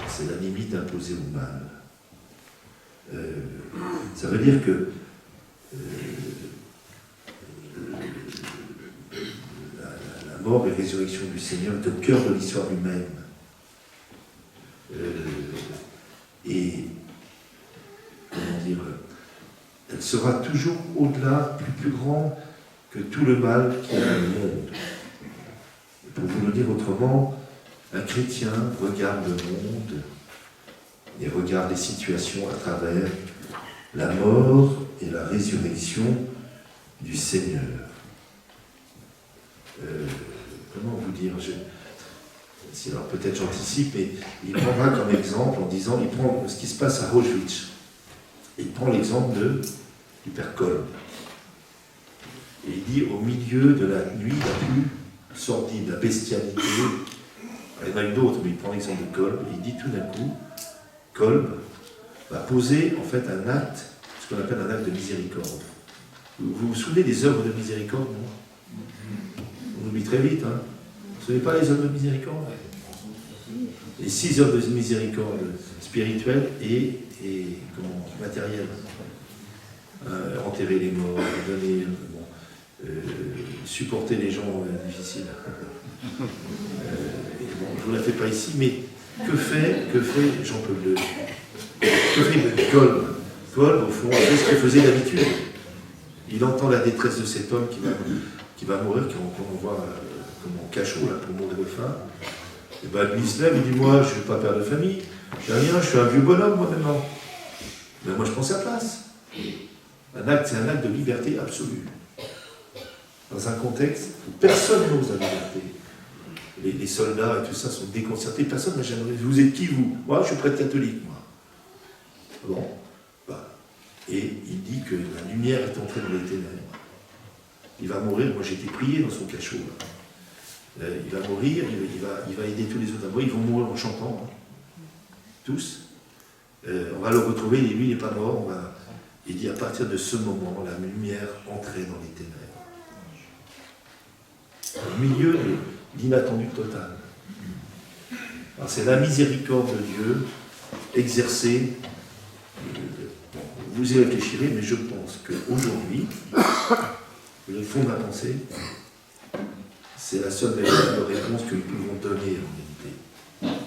A: c'est la limite imposée au mal. Ça veut dire que la mort et la résurrection du Seigneur est au cœur de l'histoire humaine. Et, comment dire, elle sera toujours au-delà, plus grande que tout le mal qu'il y a dans le monde. Et pour vous le dire autrement, un chrétien regarde le monde et regarde les situations à travers la mort et la résurrection du Seigneur. Comment vous dire, alors peut-être j'anticipe, mais il prendra comme exemple en disant, il prend ce qui se passe à Auschwitz. Il prend l'exemple du père Kolb. Et il dit, au milieu de la nuit la plus sordide, la bestialité, il y en a eu d'autres, mais il prend l'exemple de Kolb, et il dit tout d'un coup, Kolb va poser en fait un acte, ce qu'on appelle un acte de miséricorde. Vous vous souvenez des œuvres de miséricorde, non? On oublie très vite, hein? Vous ne savez pas les œuvres de miséricorde? Les 6 œuvres de miséricorde spirituelles et matérielles. Enterrer les morts, donner, supporter les gens difficiles. Je ne vous la fais pas ici, mais que fait Jean-Paul II? Que fait Kolb? Kolb, au fond, fait ce qu'il faisait d'habitude. Il entend la détresse de cet homme qui va mourir, qu'on voit comme en cachot, là, pour mourir de faim. Et bien, lui se lève, il dit, moi, je ne suis pas père de famille, je n'ai rien, je suis un vieux bonhomme, moi, maintenant. Mais moi, je prends sa place. C'est un acte de liberté absolue. Dans un contexte où personne n'ose la liberté. les soldats et tout ça sont déconcertés. Personne n'a jamais dit, vous êtes qui vous? Moi, je suis prêtre catholique, moi. Bon, bah. Et il dit que la lumière est entrée dans les ténèbres. Il va mourir, moi j'ai été prié dans son cachot. Là. Il va mourir, il va aider tous les autres à mourir, ils vont mourir en chantant, hein. Tous. On va le retrouver, et lui il n'est pas mort. Il dit à partir de ce moment, la lumière entrait dans les ténèbres. Au milieu de l'inattendu total. Alors c'est la miséricorde de Dieu exercée. Vous y réfléchirez, mais je pense qu'aujourd'hui, le fond de ma pensée, c'est la seule véritable réponse que nous pouvons donner en réalité.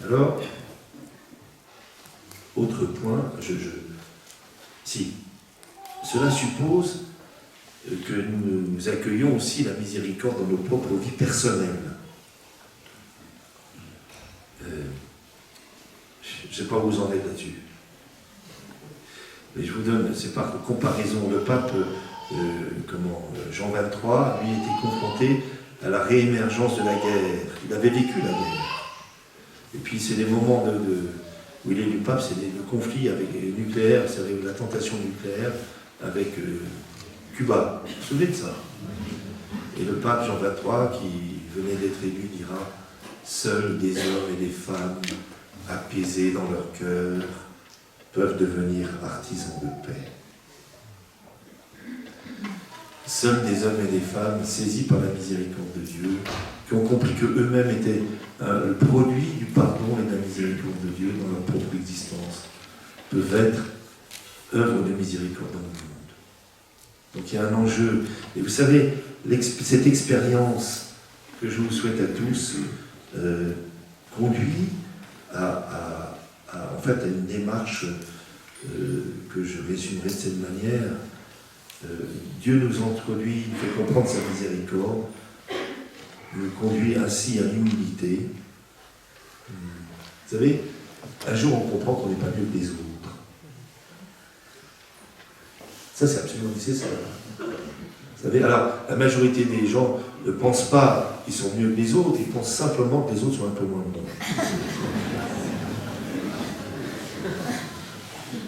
A: Alors, autre point, si, cela suppose que nous accueillons aussi la miséricorde dans nos propres vies personnelles. Je ne sais pas où vous en êtes là-dessus. Mais je vous donne, c'est par comparaison, le pape Jean XXIII, lui, était confronté à la réémergence de la guerre. Il avait vécu la guerre. Et puis c'est des moments où il est du pape, c'est le conflit avec les nucléaires, c'est la tentation nucléaire avec Cuba. Vous vous souvenez de ça? Et le pape Jean XXIII, qui venait d'être élu, dira « Seuls des hommes et des femmes apaisés dans leur cœur peuvent devenir artisans de paix. » Seuls des hommes et des femmes saisis par la miséricorde de Dieu, qui ont compris qu'eux-mêmes étaient le produit du pardon et de la miséricorde de Dieu dans leur propre existence, peuvent être œuvre de miséricorde dans le monde. Donc il y a un enjeu. Et vous savez, cette expérience que je vous souhaite à tous conduit en fait, à une démarche que je résumerai de cette manière. Dieu nous introduit, nous fait comprendre sa miséricorde, nous conduit ainsi à l'humilité. Vous savez, un jour on comprend qu'on n'est pas mieux que les autres. Ça, c'est absolument nécessaire. Vous savez, alors, la majorité des gens ne pensent pas qu'ils sont mieux que les autres, ils pensent simplement que les autres sont un peu moins bons.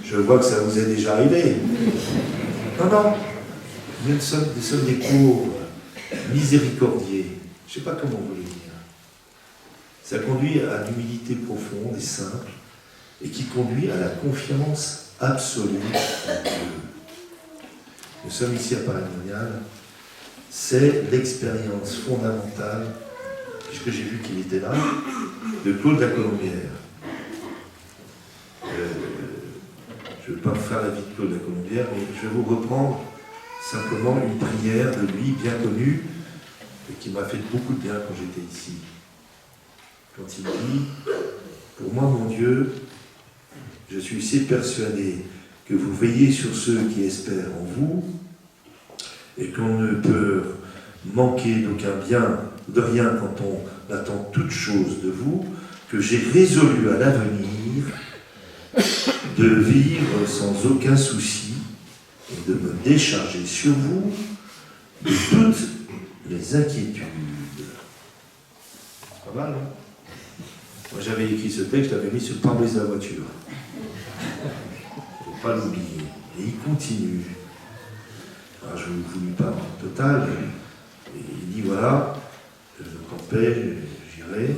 A: Je vois que ça vous est déjà arrivé. Non, nous sommes des pauvres, miséricordiers. Je ne sais pas comment vous le dire. Ça conduit à l'humilité profonde et simple, et qui conduit à la confiance absolue en Dieu. Nous sommes ici à Paris-Monial, c'est l'expérience fondamentale, puisque j'ai vu qu'il était là, de Claude Lacolombière. Je ne vais pas vous faire la vie de Claude Lacolombière, mais je vais vous reprendre simplement une prière de lui, bien connue, et qui m'a fait beaucoup de bien quand j'étais ici. Quand il dit « Pour moi, mon Dieu, je suis si persuadé que vous veillez sur ceux qui espèrent en vous, et qu'on ne peut manquer d'aucun bien, de rien quand on attend toute chose de vous, que j'ai résolu à l'avenir de vivre sans aucun souci et de me décharger sur vous de toutes les inquiétudes. » C'est pas mal, hein? Moi j'avais écrit ce texte, je l'avais mis sur le pare-brise de la voiture. Il ne faut pas l'oublier. Et il continue. Alors je ne vous lis pas en total. Et il dit voilà, donc en paix, j'irai.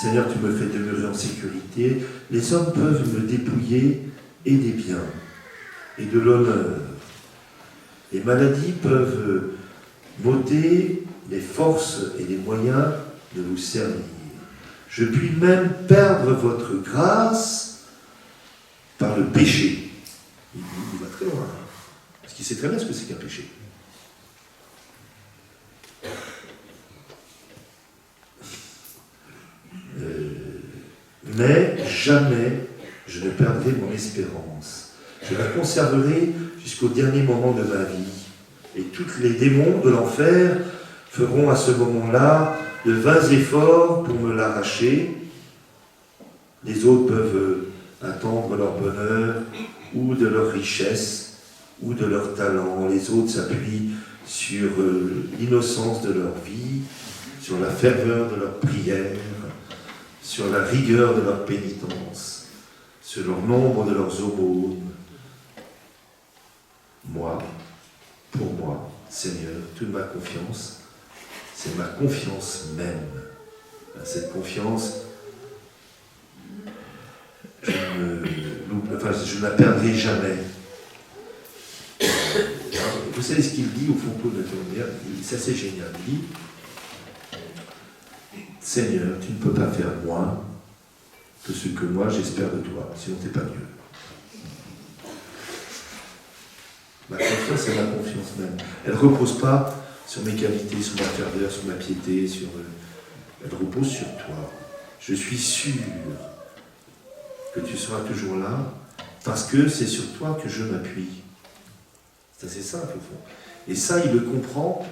A: Seigneur, tu me fais demeurer en sécurité. Les hommes peuvent me dépouiller et des biens, et de l'honneur. Les maladies peuvent m'ôter les forces et les moyens de vous servir. Je puis même perdre votre grâce par le péché. Il va très loin, parce qu'il sait très bien ce que c'est qu'un péché. Mais jamais je ne perdrai mon espérance. Je la conserverai jusqu'au dernier moment de ma vie. Et tous les démons de l'enfer feront à ce moment-là de vains efforts pour me l'arracher. Les autres peuvent attendre leur bonheur, ou de leur richesse, ou de leur talent. Les autres s'appuient sur l'innocence de leur vie, sur la ferveur de leur prière, sur la rigueur de leur pénitence, sur leur nombre de leurs aumônes. Moi, pour moi, Seigneur, toute ma confiance, c'est ma confiance même. Cette confiance, je ne la perdrai jamais. Vous savez ce qu'il dit au fond de la Théologie, c'est assez génial. Il dit, Seigneur, tu ne peux pas faire moins que ce que moi j'espère de toi, sinon tu n'es pas Dieu. Ma confiance, c'est ma confiance même. Elle ne repose pas sur mes qualités, sur ma ferveur, sur ma piété, elle repose sur toi. Je suis sûr que tu seras toujours là, parce que c'est sur toi que je m'appuie. C'est assez simple au fond. Et ça, il le comprend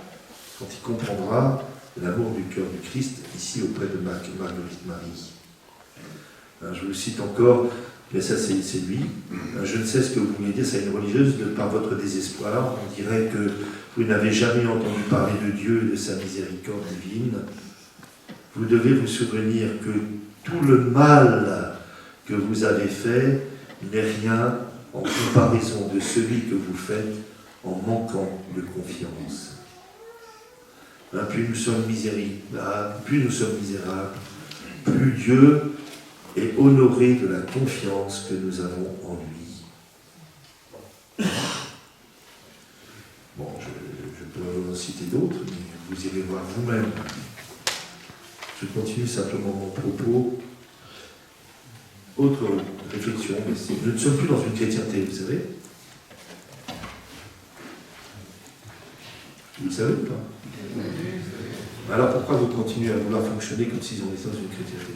A: quand il comprendra l'amour du cœur du Christ, ici auprès de Marguerite Marie. Je vous cite encore, mais ça c'est lui. Je ne sais ce que vous voulez dire, c'est une religieuse, par votre désespoir, on dirait que vous n'avez jamais entendu parler de Dieu et de sa miséricorde divine. Vous devez vous souvenir que tout le mal que vous avez fait n'est rien en comparaison de celui que vous faites en manquant de confiance. Plus nous sommes misérables, plus Dieu est honoré de la confiance que nous avons en lui. Bon, je peux en citer d'autres, mais vous irez voir vous-même. Je continue simplement mon propos. Autre réflexion, mais nous ne sommes plus dans une chrétienté, vous savez. Vous le savez ou pas? Alors pourquoi vous continuez à vouloir fonctionner comme si on était dans une chrétienté?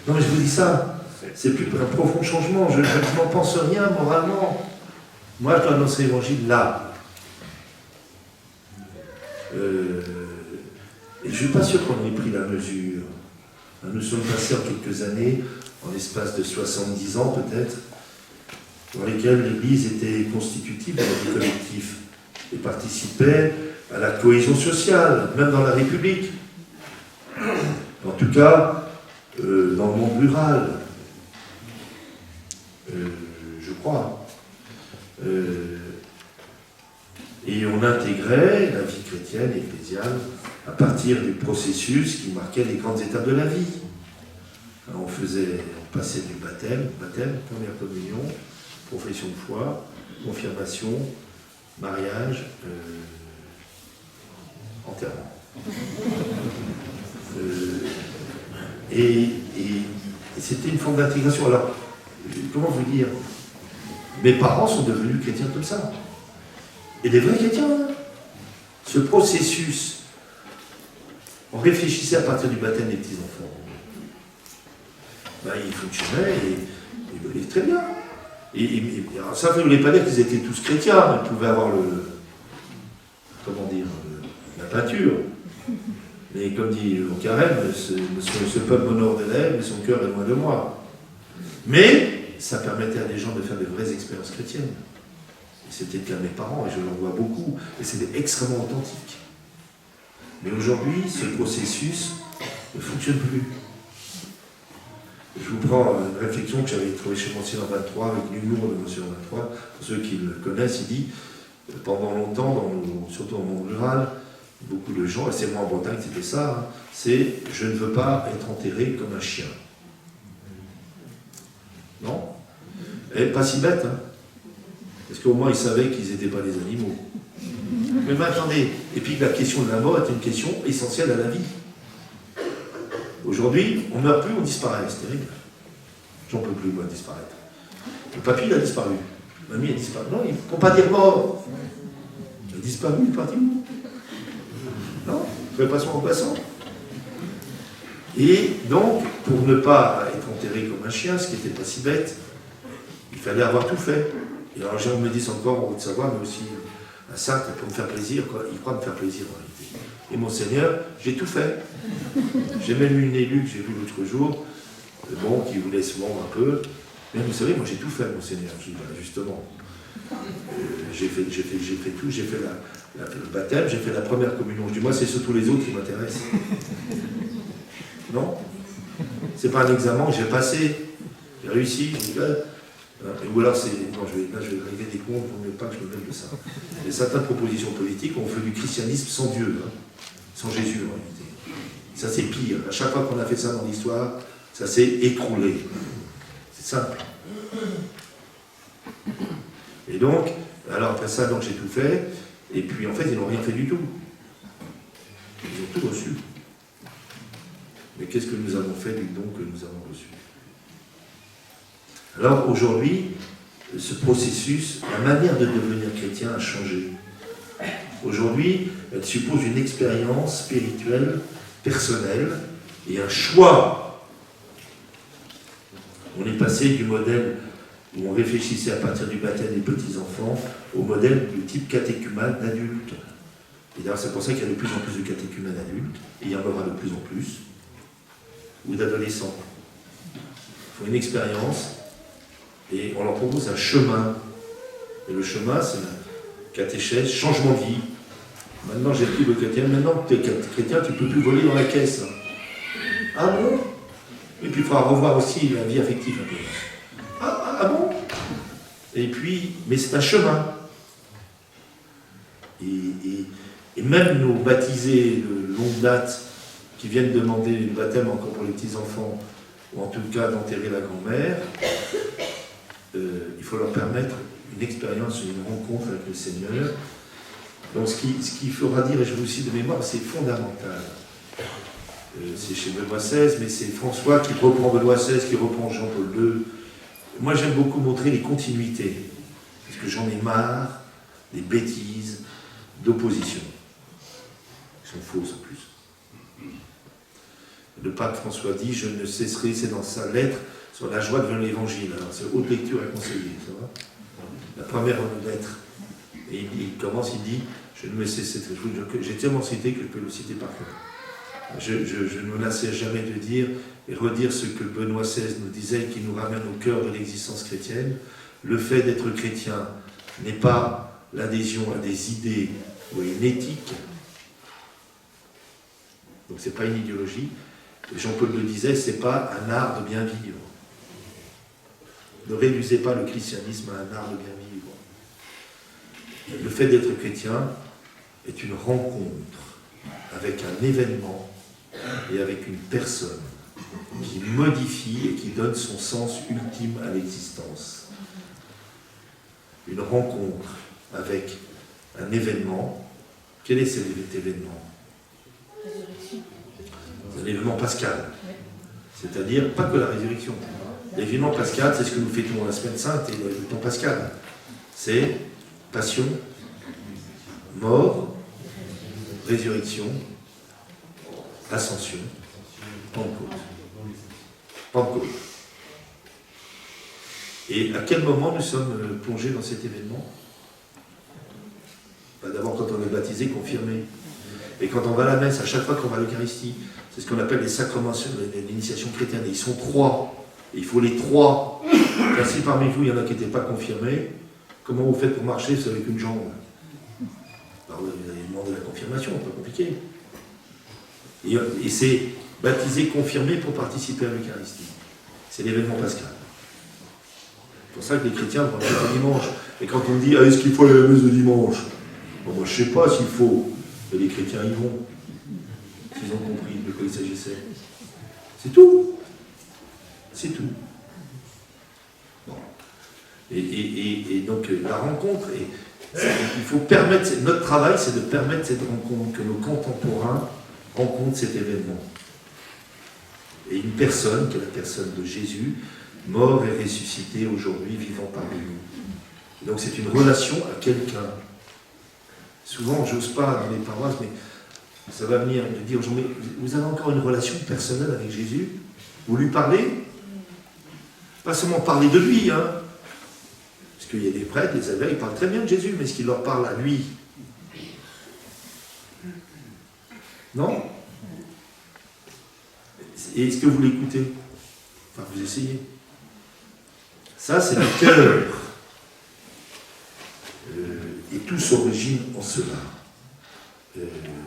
A: Non mais je vous dis ça, c'est plus un profond changement, je n'en pense rien moralement. Moi je dois annoncer l'évangile là. Et je ne suis pas sûr qu'on ait pris la mesure. Nous sommes passés en quelques années, en l'espace de 70 ans peut-être, dans lesquels l'Église était constitutive de la vie collective et participait à la cohésion sociale, même dans la République. En tout cas, dans le monde rural, je crois. Et on intégrait la vie chrétienne et ecclésiale à partir du processus qui marquait les grandes étapes de la vie. On passait du baptême, première communion, profession de foi, confirmation, mariage, enterrement. Et c'était une forme d'intégration. Alors, comment vous dire? Mes parents sont devenus chrétiens comme ça. Et des vrais chrétiens. Ce processus, on réfléchissait à partir du baptême des petits-enfants. Il fonctionnait et très bien. Alors ça ne voulait pas dire qu'ils étaient tous chrétiens, ils pouvaient avoir la peinture. Mais comme dit mon carême, ce peuple m'honore des lèvres, mais son cœur est loin de moi. Mais ça permettait à des gens de faire de vraies expériences chrétiennes. Et c'était le cas de mes parents, et je l'en vois beaucoup, et c'était extrêmement authentique. Mais aujourd'hui, ce processus ne fonctionne plus. Je vous prends une réflexion que j'avais trouvée chez Monsignor 23, avec l'humour de Monsignor 23. Pour ceux qui le connaissent, il dit, pendant longtemps, surtout dans le monde rural, beaucoup de gens, et c'est moi en Bretagne, c'était ça, c'est « je ne veux pas être enterré comme un chien ». Non? Et pas si bête, hein? Parce qu'au moins ils savaient qu'ils n'étaient pas des animaux. Mais attendez, et puis la question de la mort est une question essentielle à la vie. Aujourd'hui, on ne meurt plus, on disparaît, c'est terrible. J'en peux plus, moi, disparaître. Le papy, il a disparu. Mamie a disparu. Non, il ne faut pas dire mort. Il a disparu, il est parti où? Non, il ne fait pas son remplaçant. Et donc, pour ne pas être enterré comme un chien, ce qui n'était pas si bête, il fallait avoir tout fait. Et alors, les gens me disent encore en Haute-Savoie, mais aussi à Sarthe, pour me faire plaisir, quoi. Il croit me faire plaisir en réalité. Et mon Seigneur, j'ai tout fait. J'ai même eu une élue que j'ai vue l'autre jour, qui voulait se vendre un peu. Mais vous savez, moi j'ai tout fait, mon Seigneur. Je dis, voilà, justement. J'ai fait tout, j'ai fait le baptême, j'ai fait la première communion. Je dis, moi c'est surtout les autres qui m'intéressent. Non? C'est pas un examen que j'ai passé, j'ai réussi, je dis, ou alors c'est, non, là je vais régler des comptes, il ne faut pas que je me mêle de ça. Mais certaines propositions politiques ont fait du christianisme sans Dieu, hein, sans Jésus en réalité. Ça c'est pire, à chaque fois qu'on a fait ça dans l'histoire, ça s'est écroulé. C'est simple. Et donc, alors après ça, donc j'ai tout fait, et puis en fait ils n'ont rien fait du tout. Ils ont tout reçu. Mais qu'est-ce que nous avons fait du don que nous avons reçu? Alors aujourd'hui, ce processus, la manière de devenir chrétien a changé. Aujourd'hui, elle suppose une expérience spirituelle, personnelle, et un choix. On est passé du modèle où on réfléchissait à partir du baptême des petits-enfants au modèle du type catéchumène d'adulte. Et d'ailleurs, c'est pour ça qu'il y a de plus en plus de catéchumènes adultes, et il y en aura de plus en plus, ou d'adolescents. Il faut une expérience, et on leur propose un chemin. Et le chemin, c'est la catéchèse, changement de vie. Maintenant, j'ai pris le chrétien, maintenant que tu es chrétien, tu ne peux plus voler dans la caisse. Ah bon? Et puis il faudra revoir aussi la vie affective un peu. Ah bon? Et puis, mais c'est un chemin. Et même nos baptisés de longue date qui viennent demander le baptême encore pour les petits-enfants, ou en tout cas d'enterrer la grand-mère, il faut leur permettre une expérience, une rencontre avec le Seigneur. Donc ce qui fera dire, et je vous cite de mémoire, c'est fondamental. C'est chez Benoît XVI, mais c'est François qui reprend Benoît XVI, qui reprend Jean-Paul II. Moi j'aime beaucoup montrer les continuités, parce que j'en ai marre des bêtises d'opposition. Qui sont fausses en plus. Le pape François dit, je ne cesserai, c'est dans sa lettre, sur la joie de l'évangile. Alors c'est haute lecture à conseiller, ça va? La première lettre. Et il commence, il dit, je ne me cesserai, j'ai tellement cité que je peux le citer par cœur. Je ne me lasserai jamais de dire et redire ce que Benoît XVI nous disait, qui nous ramène au cœur de l'existence chrétienne. Le fait d'être chrétien n'est pas l'adhésion à des idées ou à une éthique. Donc c'est pas une idéologie. Jean-Paul le disait, c'est pas un art de bien vivre. Ne réduisez pas le christianisme à un art de bien vivre. Le fait d'être chrétien est une rencontre avec un événement et avec une personne qui modifie et qui donne son sens ultime à l'existence. Une rencontre avec un événement. Quel est cet événement? C'est un événement pascal. C'est-à-dire, pas que la résurrection. L'événement pascal, c'est ce que nous fêtons la semaine sainte et le temps pascal. C'est passion, mort, résurrection, ascension, Pentecôte. Pentecôte. Et à quel moment nous sommes plongés dans cet événement? D'abord quand on est baptisé, confirmé. Et quand on va à la messe, à chaque fois qu'on va à l'Eucharistie, c'est ce qu'on appelle les sacrements de l'initiation chrétienne. Et ils sont 3. Et il faut les 3. Car si parmi vous, il y en a qui n'étaient pas confirmés, comment vous faites pour marcher avec une jambe? Alors vous allez demander la confirmation, pas compliqué. Et c'est baptisé, confirmé pour participer à l'Eucharistie. C'est l'événement pascal. C'est pour ça que les chrétiens vont le dimanche. Et quand on dit, est-ce qu'il faut aller à la messe de dimanche? Bon, moi je ne sais pas s'il faut, mais les chrétiens y vont. S'ils ont compris de quoi il s'agissait. C'est tout. C'est tout. Bon. Et donc la rencontre, il faut permettre, notre travail c'est de permettre cette rencontre, que nos contemporains rencontrent cet événement. Et une personne, qui est la personne de Jésus, mort et ressuscité aujourd'hui, vivant parmi nous. Donc c'est une relation à quelqu'un. Souvent, j'ose pas dans les paroisses, mais ça va venir de dire aux gens, mais vous avez encore une relation personnelle avec Jésus? Vous lui parlez? Pas seulement parler de lui, hein. Parce qu'il y a des prêtres, des abbés, ils parlent très bien de Jésus, mais est-ce qu'ils leur parlent à lui? Non? Et est-ce que vous l'écoutez? Enfin, vous essayez. Ça, c'est le cœur. Et tout s'origine en cela.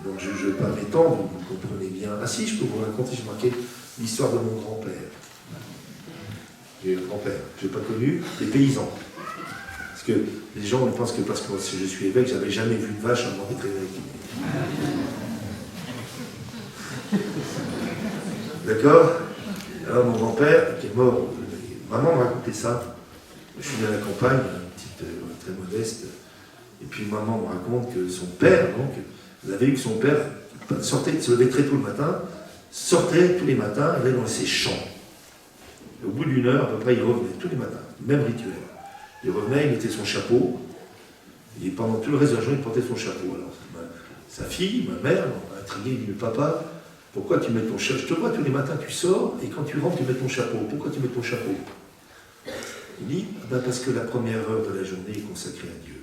A: Donc je ne vais pas m'étendre, vous comprenez bien. Ah si, je peux vous raconter, j'ai marqué l'histoire de mon grand-père. J'ai un grand-père, je n'ai pas connu, des paysans. Parce que les gens pensent que parce que je suis évêque, j'avais jamais vu une vache avant d'être évêque. D'accord? Alors mon grand-père, qui est mort, maman m'a raconté ça. Je suis à la campagne, une petite, très modeste. Et puis maman me raconte que son père, donc, vous avez vu que son père sortait, se levait très tôt le matin, sortait tous les matins, allait dans ses champs. Et au bout d'une heure, à peu près, il revenait tous les matins, même rituel. Il revenait, il mettait son chapeau, et pendant tout le reste de la journée, il portait son chapeau. Alors, sa fille, ma mère, m'a intrigué, il dit, mais papa, pourquoi tu mets ton chapeau? Je te vois tous les matins, tu sors, et quand tu rentres, tu mets ton chapeau. Pourquoi tu mets ton chapeau? Il dit, ah ben parce que la première heure de la journée est consacrée à Dieu.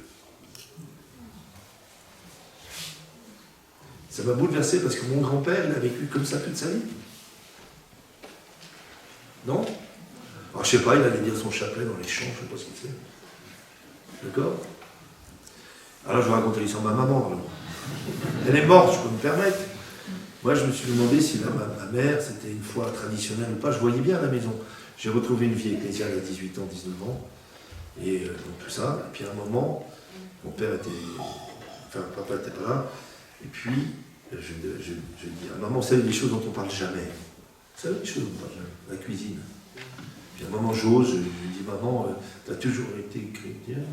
A: Ça m'a bouleversé parce que mon grand-père, il a vécu comme ça toute sa vie. Non? Alors, je sais pas, il allait dire son chapelet dans les champs, je sais pas ce qu'il fait. D'accord? Alors, je vais raconter l'histoire de ma maman. Alors. Elle est morte, je peux me permettre. Moi, je me suis demandé si ma mère, c'était une foi traditionnelle ou pas. Je voyais bien à la maison. J'ai retrouvé une vie ecclésiale à 18 ans, 19 ans. Et donc tout ça. Et puis à un moment, mon père était... Enfin, papa n'était pas là. Et puis, je dis à maman, vous savez des choses dont on ne parle jamais. Vous savez des choses dont on ne parle jamais. La cuisine. Puis à un moment, j'ose, je lui dis, maman, tu as toujours été chrétien.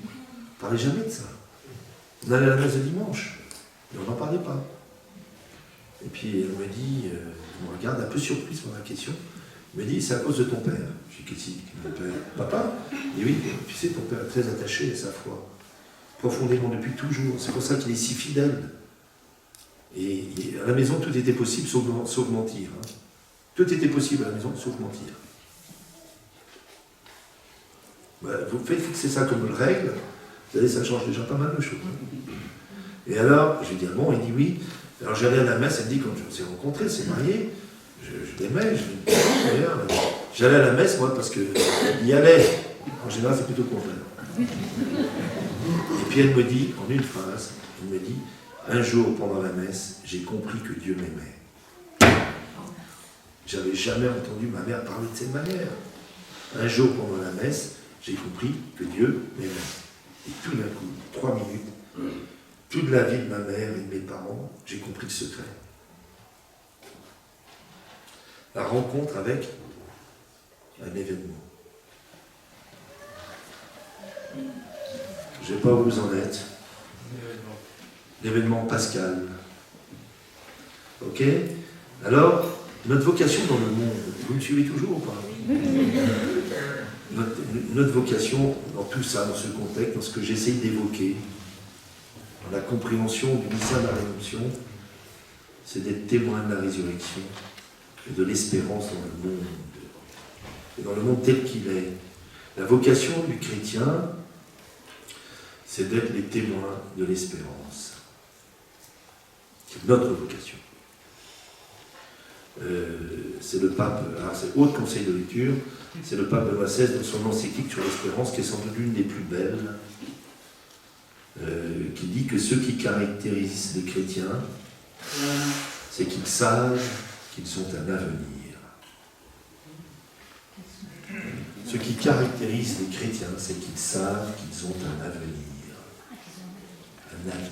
A: Ne parlez jamais de ça. On allait à la messe le dimanche, mais on n'en parlait pas. Et puis elle me dit, elle me regarde un peu surprise par la question, elle me dit, c'est à cause de ton père. Je dis, qu'est-ce que mon père? Papa? Et oui, tu sais, ton père est très attaché à sa foi. Profondément depuis toujours. C'est pour ça qu'il est si fidèle. Et à la maison, tout était possible sauf mentir. Hein. Tout était possible à la maison sauf mentir. Ben, vous faites fixer ça comme règle, vous savez, ça change déjà pas mal de choses. Hein. Et alors, je lui dis, ah bon, il dit oui. Alors j'allais à la messe, elle me dit, quand je s'est rencontré, c'est marié, je l'aimais, j'allais à la messe, moi, parce qu'il y allait. En général, c'est plutôt le contraire. Et puis elle me dit, en une phrase, elle me dit, un jour pendant la messe, j'ai compris que Dieu m'aimait. J'avais jamais entendu ma mère parler de cette manière. Un jour pendant la messe, j'ai compris que Dieu m'aimait. Et tout d'un coup, 3 minutes, toute la vie de ma mère et de mes parents, j'ai compris le secret. La rencontre avec un événement. Je ne sais pas où vous en êtes. L'événement pascal. Ok? Alors, notre vocation dans le monde, vous me suivez toujours ou pas? Notre vocation dans tout ça, dans ce contexte, dans ce que j'essaye d'évoquer, dans la compréhension du mystère de la rédemption, c'est d'être témoin de la résurrection et de l'espérance dans le monde. Et dans le monde tel qu'il est. La vocation du chrétien, c'est d'être les témoins de l'espérance. C'est notre vocation. C'est le pape, alors c'est Haut Conseil de lecture, c'est le pape Benoît XVI dans son encyclique sur l'espérance, qui est sans doute l'une des plus belles, qui dit que ce qui caractérise les chrétiens, c'est qu'ils savent qu'ils ont un avenir. Ce qui caractérise les chrétiens, c'est qu'ils savent qu'ils ont un avenir. Un avenir.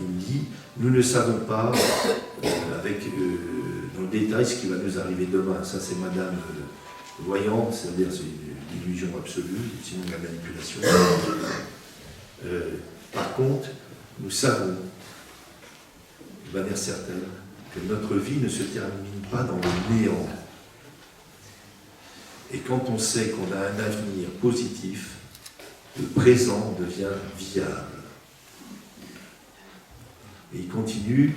A: Il dit, nous ne savons pas, dans le détail, ce qui va nous arriver demain. Ça, c'est Madame Voyante, c'est-à-dire c'est une illusion absolue, sinon la manipulation. Par contre, nous savons, de manière certaine, que notre vie ne se termine pas dans le néant. Et quand on sait qu'on a un avenir positif, le présent devient viable. Et il continue,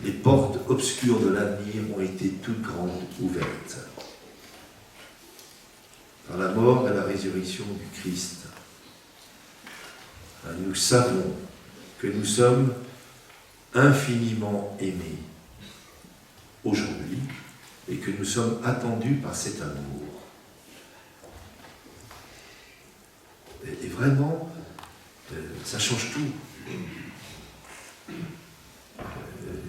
A: les portes obscures de l'avenir ont été toutes grandes ouvertes. Par la mort et la résurrection du Christ, nous savons que nous sommes infiniment aimés aujourd'hui et que nous sommes attendus par cet amour. Et vraiment, ça change tout.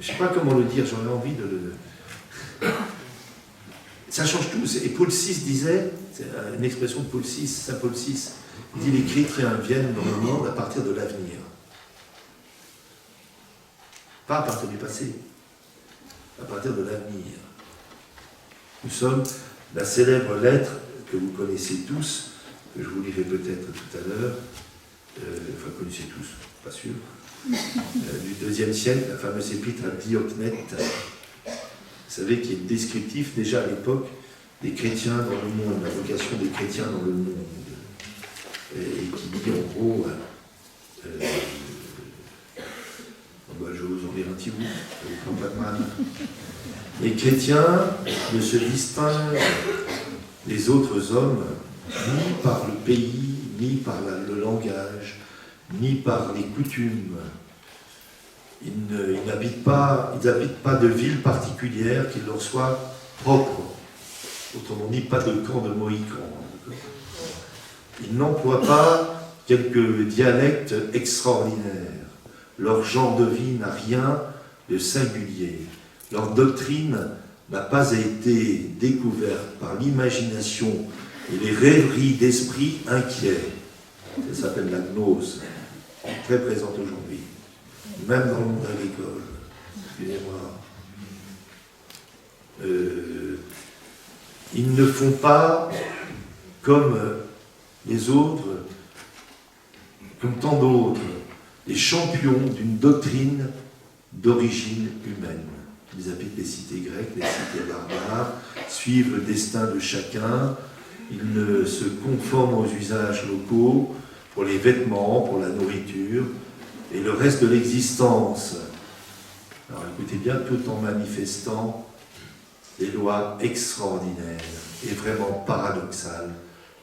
A: Je ne sais pas comment le dire, j'aurais envie de le... Ça change tout. Et Paul VI disait, c'est une expression de Paul VI, Saint Paul VI, il dit les chrétiens viennent dans le monde à partir de l'avenir. Pas à partir du passé, à partir de l'avenir. Nous sommes la célèbre lettre que vous connaissez tous, que je vous lirai peut-être tout à l'heure, enfin, connaissez tous, pas sûr, du IIe siècle, la fameuse épître à Diocnète, vous savez, qui est descriptif déjà à l'époque des chrétiens dans le monde, la vocation des chrétiens dans le monde, et qui dit en gros, je vais vous en lire un petit bout, ça vous prend pas de mal. Les chrétiens ne se distinguent des autres hommes ni par le pays, ni par le langage, ni par les coutumes. Ils n'habitent pas de ville particulière qui leur soit propre. Autrement dit, pas de camp de Mohicans. Ils n'emploient pas quelques dialectes extraordinaires. Leur genre de vie n'a rien de singulier. Leur doctrine n'a pas été découverte par l'imagination et les rêveries d'esprits inquiets. Ça s'appelle la gnose, très présente aujourd'hui, même dans le monde agricole. Excusez-moi. Ils ne font pas comme les autres, comme tant d'autres, les champions d'une doctrine d'origine humaine. Ils habitent les cités grecques, les cités barbares, suivent le destin de chacun, ils ne se conforment aux usages locaux pour les vêtements, pour la nourriture et le reste de l'existence. Alors écoutez bien, tout en manifestant des lois extraordinaires et vraiment paradoxales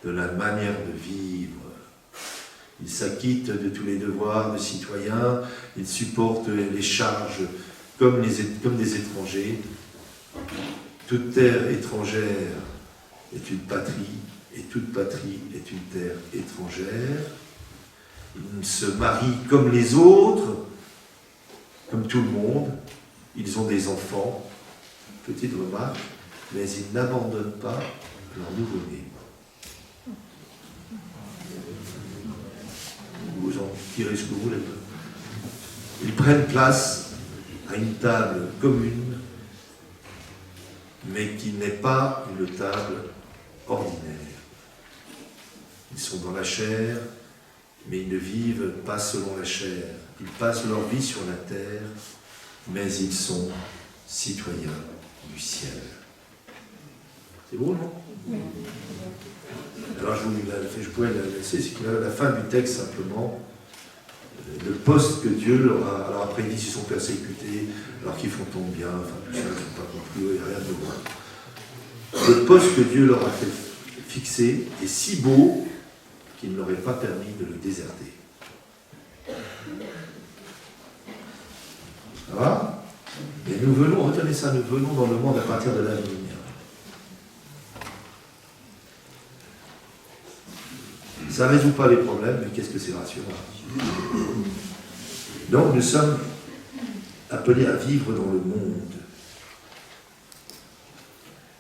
A: de la manière de vivre. Ils s'acquittent de tous les devoirs de citoyens, ils supportent les charges comme des étrangers. Toute terre étrangère est une patrie, et toute patrie est une terre étrangère. Ils se marient comme les autres, comme tout le monde. Ils ont des enfants, petite remarque, mais ils n'abandonnent pas leur nouveau-né. Vous en tirez ce que vous voulez. Ils prennent place à une table commune, mais qui n'est pas une table ordinaire. Ils sont dans la chair, mais ils ne vivent pas selon la chair. Ils passent leur vie sur la terre, mais ils sont citoyens du ciel. C'est beau, non? Alors je pourrais la laisser, c'est que la fin du texte simplement, le poste que Dieu leur a, alors après ils disent qu'ils sont persécutés, alors qu'ils font tant bien, enfin tout ça, ils n'ont pas compris, il n'y a rien de bon. Le poste que Dieu leur a fait fixer est si beau qu'il ne leur est pas permis de le déserter. Ça va? Et nous venons, retenez ça, nous venons dans le monde à partir de l'avenir. Ça ne résout pas les problèmes, mais qu'est-ce que c'est rassurant? Donc nous sommes appelés à vivre dans le monde.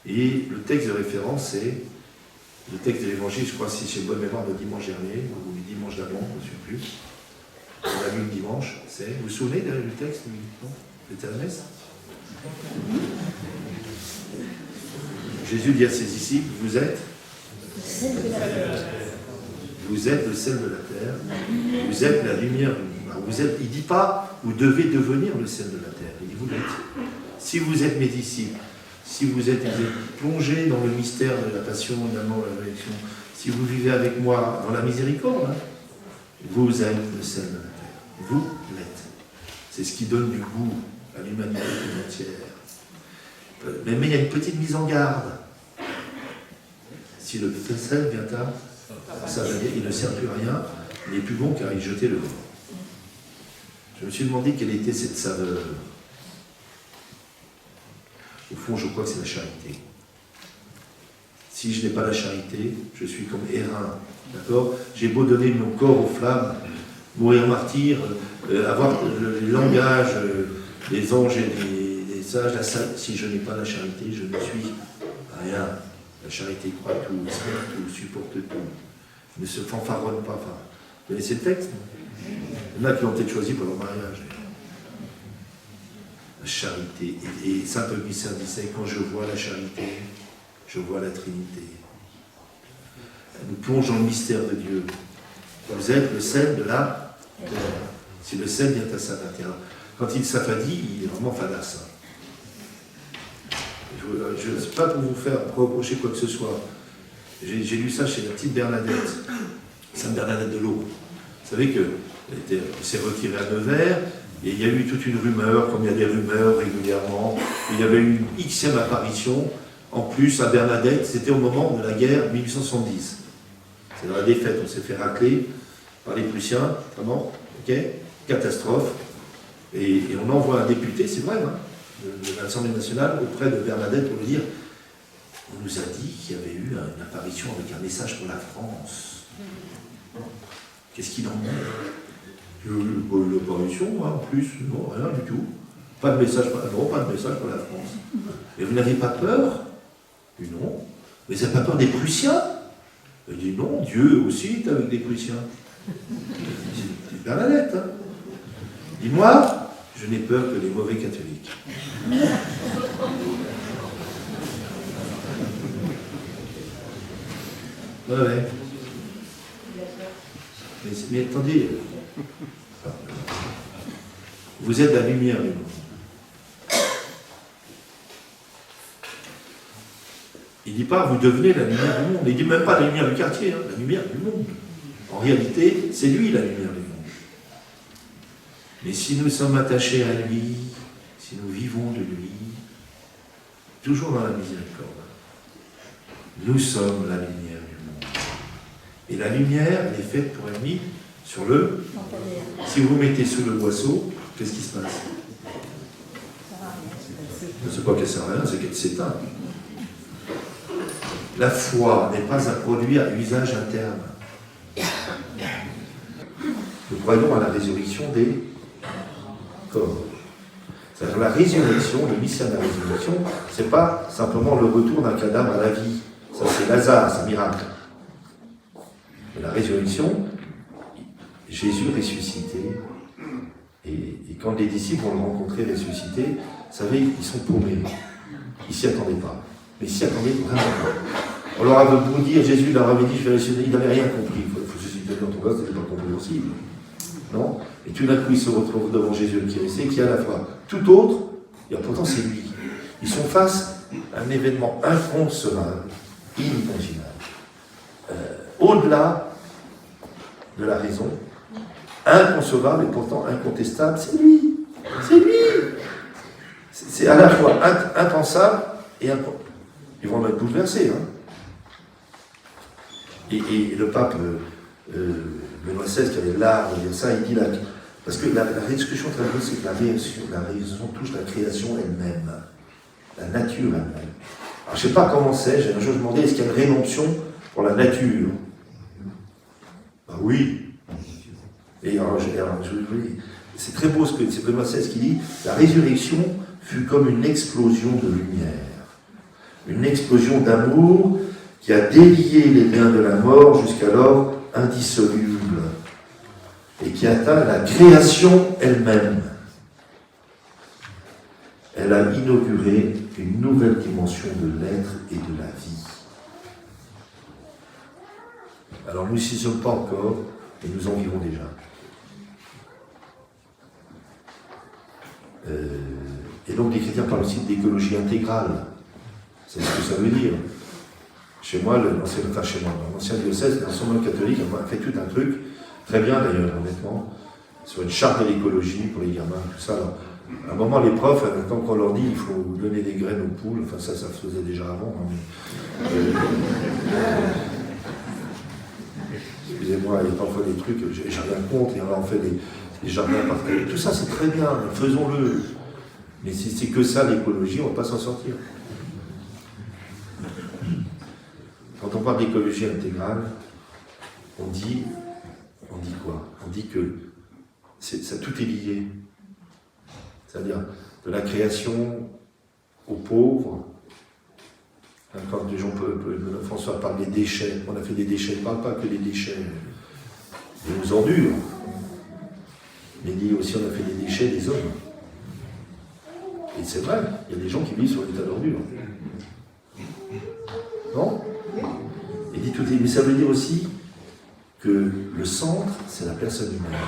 A: Et le texte de référence, c'est le texte de l'évangile, je crois, si j'ai bonne mémoire, de dimanche dernier, ou du dimanche d'avant, je ne sais plus. On a vu le dimanche, c'est. Vous vous souvenez du texte? Non? C'était à la messe? Jésus dit à ses disciples, vous êtes le sel de la terre, vous êtes la lumière du monde. Il ne dit pas, vous devez devenir le sel de la terre, il dit, vous l'êtes. Si vous êtes mes disciples, si vous êtes plongés dans le mystère de la passion, de l'amour, de la réaction, si vous vivez avec moi dans la miséricorde, vous êtes le sel de la terre. Vous l'êtes. C'est ce qui donne du goût à l'humanité tout entière. Mais il y a une petite mise en garde. Si le sel vient tard, ça veut dire qu'il ne sert plus à rien, il n'est plus bon car il est jeté dehors. Je me suis demandé quelle était cette saveur. Au fond, je crois que c'est la charité. Si je n'ai pas la charité, je suis comme Hérin, d'accord? J'ai beau donner mon corps aux flammes, mourir martyr, avoir le langage des anges et des sages, si je n'ai pas la charité, je ne suis rien. La charité croit tout, espère tout, supporte tout, ne se fanfaronne pas. Enfin, vous connaissez le texte? Il y en a qui l'ont peut-être choisi pour leur mariage. La charité. Et saint Augustin disait, quand je vois la charité, je vois la Trinité. Elle nous plonge dans le mystère de Dieu. Vous êtes le sel de la terre. Si le sel vient à sa terre. Quand il s'affadit, il est vraiment fadasse. Je ne sais pas pour vous faire reprocher quoi que ce soit. J'ai lu ça chez la petite Bernadette, Sainte Bernadette de l'Eau. Vous savez qu'elle s'est retirée à Nevers, et il y a eu toute une rumeur, comme il y a des rumeurs régulièrement. Il y avait eu une xème apparition, en plus à Bernadette, c'était au moment de la guerre 1870. C'est dans la défaite, on s'est fait racler par les Prussiens, vraiment, ok, catastrophe. Et on envoie un député, c'est vrai, hein, de l'Assemblée nationale auprès de Bernadette pour lui dire, on nous a dit qu'il y avait eu une apparition avec un message pour la France. Qu'est-ce qu'il en est? Une apparition, hein, en plus, non, rien du tout. Pas de message, pas de message pour la France. Et vous n'avez pas peur? Il dit non. Mais vous n'avez pas peur des Prussiens? Il dit non, Dieu aussi est avec des Prussiens. C'est Bernadette, hein. Dis-moi, je n'ai peur que les mauvais catholiques. Ouais. Mais attendez, vous êtes la lumière du monde. Il ne dit pas vous devenez la lumière du monde. Il ne dit même pas la lumière du quartier, hein, la lumière du monde. En réalité, c'est lui la lumière du monde. Mais si nous sommes attachés à lui, si nous vivons de lui, toujours dans la miséricorde, nous sommes la lumière du monde. Et la lumière, elle est faite pour être mise sur le... Si vous mettez sous le boisseau, qu'est-ce qui se passe? Ce n'est pas qu'elle ne sert à rien, c'est qu'elle s'éteint. La foi n'est pas un produit à usage interne. Nous croyons à la résurrection des corps. C'est-à-dire la résurrection, le mystère de la résurrection, ce n'est pas simplement le retour d'un cadavre à la vie. Ça, c'est Lazare, c'est un miracle. Mais la résurrection, Jésus ressuscité, et quand les disciples vont le rencontrer ressuscité, vous savez, ils sont paumés. Ils ne s'y attendaient pas. Mais ils s'y attendaient vraiment pas. On leur avait beau dire, Jésus leur avait dit, je vais ressusciter, ils n'avaient rien compris. Il faut susciter dans ton cas, ce n'était pas compréhensible. Non? Et tout d'un coup, ils se retrouvent devant Jésus qui est resté, qui est à la fois tout autre, et pourtant c'est lui. Ils sont face à un événement inconcevable, inimaginable. Au-delà de la raison, inconcevable et pourtant incontestable, c'est lui. C'est lui. C'est à la fois impensable et impensable. Ils vont être bouleversés. Hein. Et le pape Benoît XVI, qui avait l'art de dire ça, il dit là, parce que la discussion très bonne, c'est que la raison touche la création elle-même, la nature elle-même. Alors je ne sais pas comment c'est, j'ai un jour demandé, est-ce qu'il y a une rédemption pour la nature? Ben oui. Et alors, c'est très beau ce que c'est Benoît XVI qui dit, la résurrection fut comme une explosion de lumière, une explosion d'amour qui a délié les liens de la mort jusqu'alors indissolubles et qui atteint la création elle-même. Elle a inauguré une nouvelle dimension de l'être et de la vie. Alors nous n'y sommes pas encore, et nous en vivons déjà. Et donc les chrétiens parlent aussi d'écologie intégrale. C'est ce que ça veut dire. Chez moi, dans l'ancien diocèse, l'enseignement catholique a fait tout un truc, très bien d'ailleurs, honnêtement, sur une charte de l'écologie pour les gamins, tout ça. Alors, à un moment, les profs, quand on leur dit qu'il faut donner des graines aux poules, enfin ça se faisait déjà avant, hein, mais, excusez-moi, il y a parfois des trucs, j'ai rien contre, et alors on fait des jardins partagés. Tout ça, c'est très bien, faisons-le. Mais si c'est que ça, l'écologie, on ne va pas s'en sortir. on parle d'écologie intégrale, on dit quoi? On dit que ça, tout est lié. C'est-à-dire de la création aux pauvres. Quand François parle des déchets, on a fait des déchets, il ne parle pas que des déchets de nos ordures, mais il dit aussi on a fait des déchets des hommes. Et c'est vrai, il y a des gens qui vivent sur l'état d'ordure. Non? Il dit tout est, mais ça veut dire aussi que le centre, c'est la personne humaine.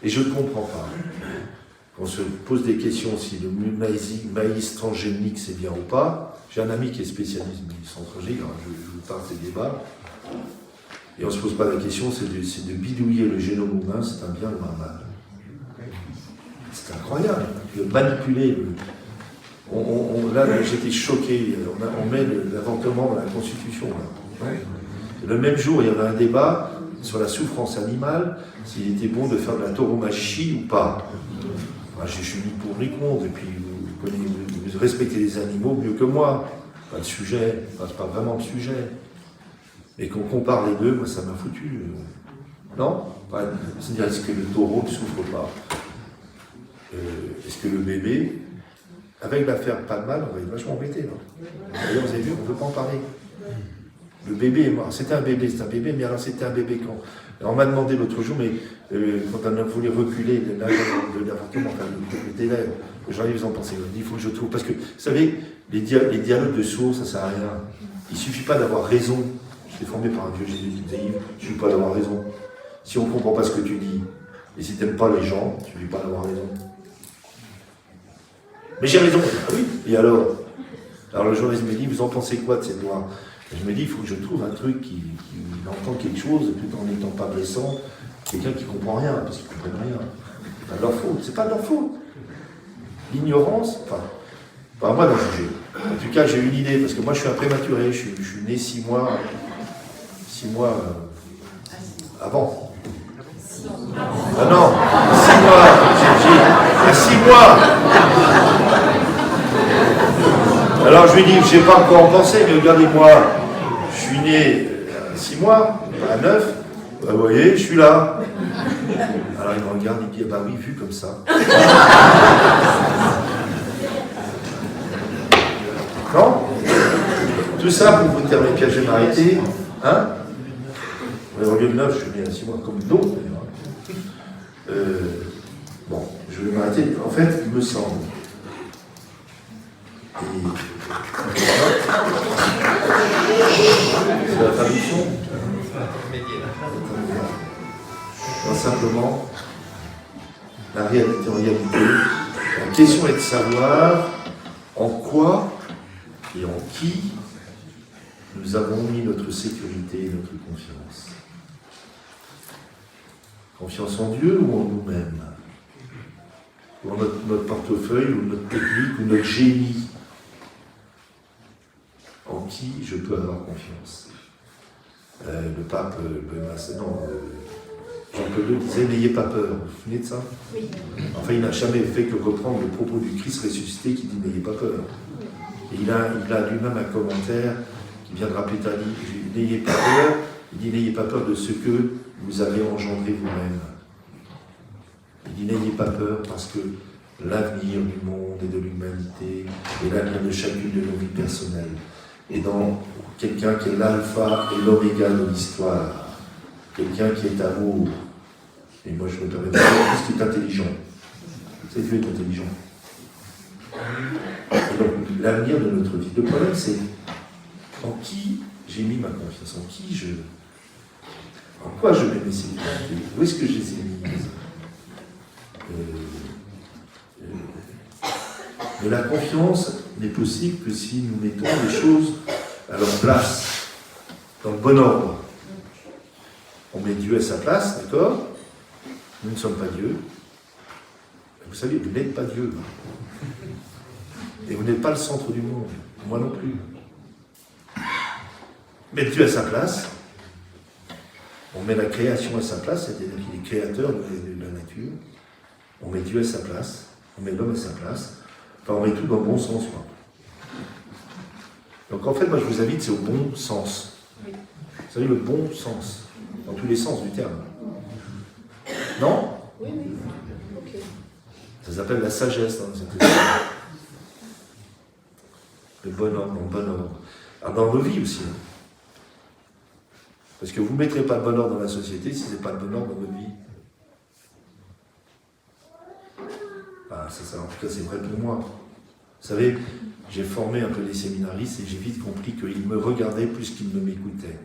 A: Et je ne comprends pas. Quand on se pose des questions si le maïs transgénique c'est bien ou pas, j'ai un ami qui est spécialiste du maïs transgénique, je vous parle des débats, et on ne se pose pas la question, c'est de bidouiller le génome humain, c'est un bien ou un mal. C'est incroyable, de manipuler. Là, j'étais choqué, on met l'avortement dans la Constitution. Là. Le même jour, il y avait un débat sur la souffrance animale, s'il était bon de faire de la tauromachie ou pas. Je suis ni pour ni contre, et puis vous respectez les animaux mieux que moi. Pas de sujet, c'est pas vraiment le sujet. Et qu'on compare les deux, moi ça m'a foutu. Non? C'est-à-dire, est-ce que le taureau ne souffre pas? Est-ce que le bébé, avec l'affaire Palmal, on va être vachement embêté. D'ailleurs, vous avez vu, on ne peut pas en parler. Le bébé est mort. C'était un bébé, mais alors c'était un bébé quand? Alors, on m'a demandé l'autre jour, mais quand on a voulu reculer l'âge de l'avortement, enfin le délai, Jean-Yves, vous en pensez? Il faut que je trouve. Parce que, vous savez, les dialogues de sourds, ça ne sert à rien. Il ne suffit pas d'avoir raison. Je suis formé par un vieux Jésus qui disait, il ne suffit pas d'avoir raison. Si on ne comprend pas ce que tu dis, et si tu n'aimes pas les gens, il ne suffit pas d'avoir raison. Mais j'ai raison. Ah oui, et alors le journaliste me dit, vous en pensez quoi de cette loi? Et je me dis, il faut que je trouve un truc qui entend quelque chose, tout en n'étant pas blessant, quelqu'un qui ne comprend rien, parce qu'ils ne comprennent rien. C'est pas de leur faute, c'est pas de leur faute. L'ignorance, pas à moi d'en juger. En tout cas, j'ai une idée, parce que moi je suis un prématuré, je suis né 6 mois avant. Ah non, 6 mois, j'ai 6 mois. Alors je lui dis, je n'ai pas encore pensé, mais regardez-moi, je suis né à 6 mois, à 9, vous voyez, je suis là. Alors il me regarde, il dit, ah bah oui, vu comme ça. Non? Tout ça pour vous terminer, puis je vais m'arrêter. Hein? Au lieu de 9, je suis né à 6 mois, comme d'autres d'ailleurs. Bon, je vais m'arrêter. En fait, il me semble. C'est la traduction. Non, simplement, la réalité en réalité. La question est de savoir en quoi et en qui nous avons mis notre sécurité et notre confiance. Confiance en Dieu ou en nous-mêmes? Ou en notre portefeuille, ou notre technique, ou notre génie? En qui je peux avoir confiance? Le pape Jean-Paul II disait, n'ayez pas peur. Vous vous souvenez de ça? Oui. Enfin, il n'a jamais fait que reprendre le propos du Christ ressuscité qui dit, n'ayez pas peur. Et il a lui-même un commentaire qui viendra plus tard, il dit, n'ayez pas peur. Il dit, n'ayez pas peur de ce que vous avez engendré vous-même. Il dit, n'ayez pas peur parce que l'avenir du monde et de l'humanité et l'avenir de chacune de nos vies personnelles est dans quelqu'un qui est l'alpha et l'oméga de l'histoire, quelqu'un qui est amour. Et moi je me permets de dire, qui est intelligent. C'est Dieu est intelligent. Et donc l'avenir de notre vie. Le problème c'est en qui j'ai mis ma confiance, en qui je... En quoi je mets mes sécurités? Où est-ce que je les ai mises? Mais la confiance n'est possible que si nous mettons les choses à leur place, dans le bon ordre. On met Dieu à sa place, d'accord? Nous ne sommes pas Dieu. Vous savez, vous n'êtes pas Dieu. Et vous n'êtes pas le centre du monde. Moi non plus. Mettre Dieu à sa place, on met la création à sa place, c'est-à-dire qu'il est créateur de la nature. On met Dieu à sa place, on met l'homme à sa place, enfin on met tout dans le bon sens. Donc en fait, moi je vous invite, c'est au bon sens.
B: Oui.
A: Vous savez, le bon sens, dans tous les sens du terme. Non?
B: Oui, oui. Ok.
A: Ça s'appelle la sagesse dans cette étude. Le bon ordre, le bon ordre. Alors dans vos vies aussi. Parce que vous ne mettrez pas le bon ordre dans la société si ce n'est pas le bon ordre dans votre vie. Ah, ça, en tout cas, c'est vrai pour moi. Vous savez, j'ai formé un peu les séminaristes et j'ai vite compris qu'ils me regardaient plus qu'ils ne m'écoutaient.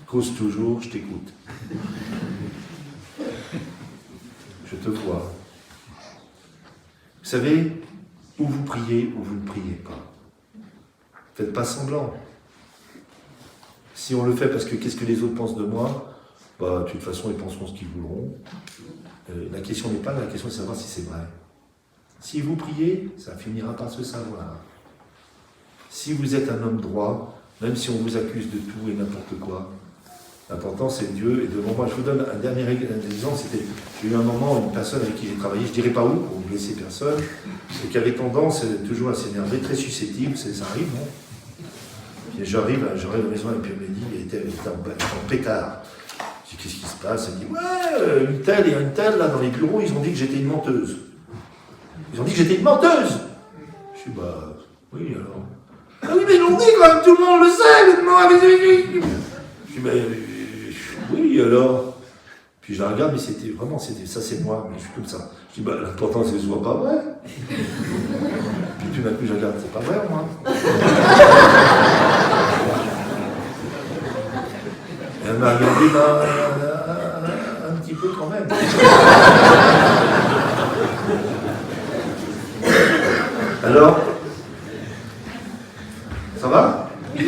A: Cause toujours, je t'écoute. Je te vois. Vous savez, ou vous priez ou vous ne priez pas. Faites pas semblant. Si on le fait parce que qu'est-ce que les autres pensent de moi, bah, de toute façon, ils penseront ce qu'ils voudront. La question n'est pas là, la question est de savoir si c'est vrai. Si vous priez, ça finira par se savoir. Si vous êtes un homme droit, même si on vous accuse de tout et n'importe quoi, l'important c'est Dieu et devant moi. Je vous donne un dernier exemple, j'ai eu un moment, une personne avec qui j'ai travaillé, je ne dirais pas où, pour ne blesser personne, et qui avait tendance toujours à s'énerver, très susceptible, ça arrive, non? Et j'arrive à la maison et puis elle me dit, elle était en pétard. Je dis, qu'est-ce qui se passe? Elle me dit, ouais, une telle et une telle, là, dans les bureaux, ils ont dit que j'étais une menteuse. Ils ont dit que j'étais une menteuse. Je dis, bah, oui, alors. Ah oui, mais ils l'ont dit quand même, tout le monde le sait, maintenant. Je dis, mais, oui, alors. Puis je la regarde, mais c'était vraiment, ça c'est moi, mais je suis comme ça. Je dis, bah, l'important c'est que ce soit pas vrai. Puis tout d'un coup, je regarde, c'est pas vrai, moi. Et elle m'a regardé, bah, un petit peu quand même. Alors, ça va? Vous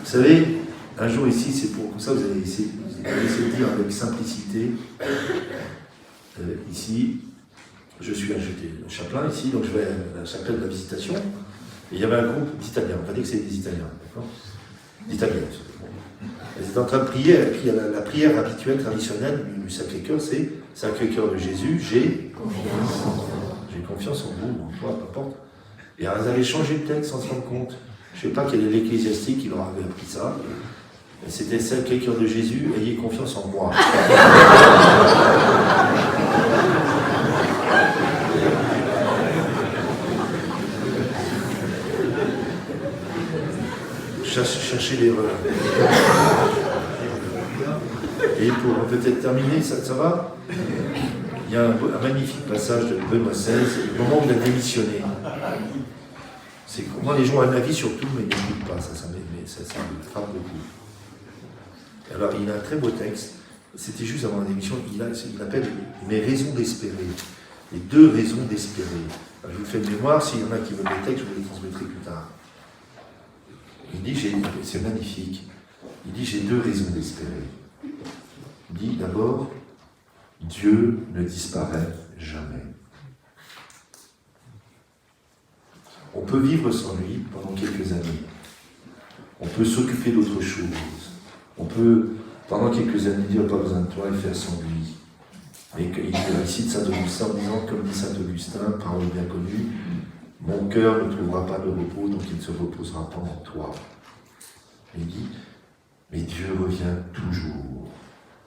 A: savez, un jour ici, c'est pour ça, vous allez essayer de dire avec simplicité, ici, j'étais chapelain ici, donc je vais à la chapelle de la Visitation, et il y avait un groupe d'Italiens, on va dire que c'est des Italiens, d'accord? D'Italiens. Ils étaient en train de prier, et puis il y a la prière habituelle, traditionnelle du Sacré-Cœur, c'est Sacré-Cœur de Jésus, j'ai confiance en vous, en toi, peu importe. Et alors, ils avaient changé le texte sans se rendre compte. Je ne sais pas quel est l'ecclésiastique qui leur avait appris ça. C'était Sacré-Cœur de Jésus, ayez confiance en moi. Cherchez l'erreur. Et pour peut-être terminer, ça va? Il y a un magnifique passage de Benoît XVI, le moment où il a démissionné. C'est que moi, les gens ont un avis sur tout, mais ils n'écoutent pas, ça me frappe beaucoup. Alors, il a un très beau texte, c'était juste avant la démission, il appelle mes raisons d'espérer, les 2 raisons d'espérer. Je vous fais de mémoire, s'il y en a qui veulent les textes, je vous les transmettrai plus tard. Il dit, c'est magnifique, il dit, j'ai 2 raisons d'espérer. Il dit, d'abord, Dieu ne disparaît jamais. On peut vivre sans lui pendant quelques années. On peut s'occuper d'autre chose. On peut, pendant quelques années, dire pas besoin de toi et faire sans lui. Mais il cite Saint Augustin en disant, comme dit Saint Augustin, parole bien connue, mon cœur ne trouvera pas de repos, donc il ne se reposera pas en toi. Il dit, mais Dieu revient toujours.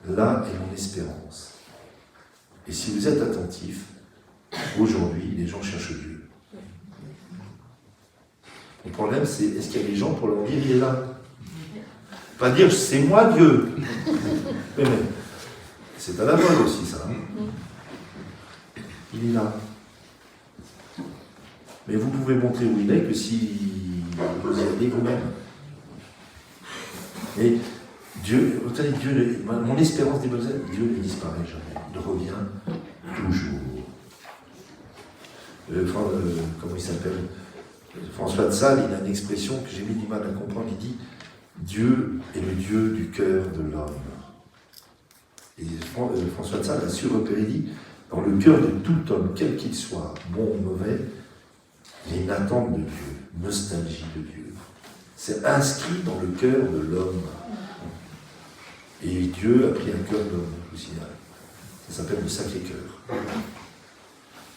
A: Là est mon espérance. Et si vous êtes attentifs, aujourd'hui, les gens cherchent Dieu. Le problème, c'est est-ce qu'il y a des gens pour leur dire il est là? Pas dire c'est moi Dieu. Mais c'est à la mode aussi ça. Il est là. Mais vous pouvez montrer où il est que si vous y allez vous-même. Et Dieu, vous savez, mon espérance des bonnes œuvres, Dieu ne disparaît jamais. Il revient toujours. Comment il s'appelle? François de Sales, il a une expression que j'ai mis du mal à comprendre. Il dit Dieu est le Dieu du cœur de l'homme. Et François de Sales a su repérer, il dit dans le cœur de tout homme, quel qu'il soit, bon ou mauvais, il y a une attente de Dieu, une nostalgie de Dieu. C'est inscrit dans le cœur de l'homme. Et Dieu a pris un cœur d'homme aussi. Ça s'appelle le Sacré-Cœur.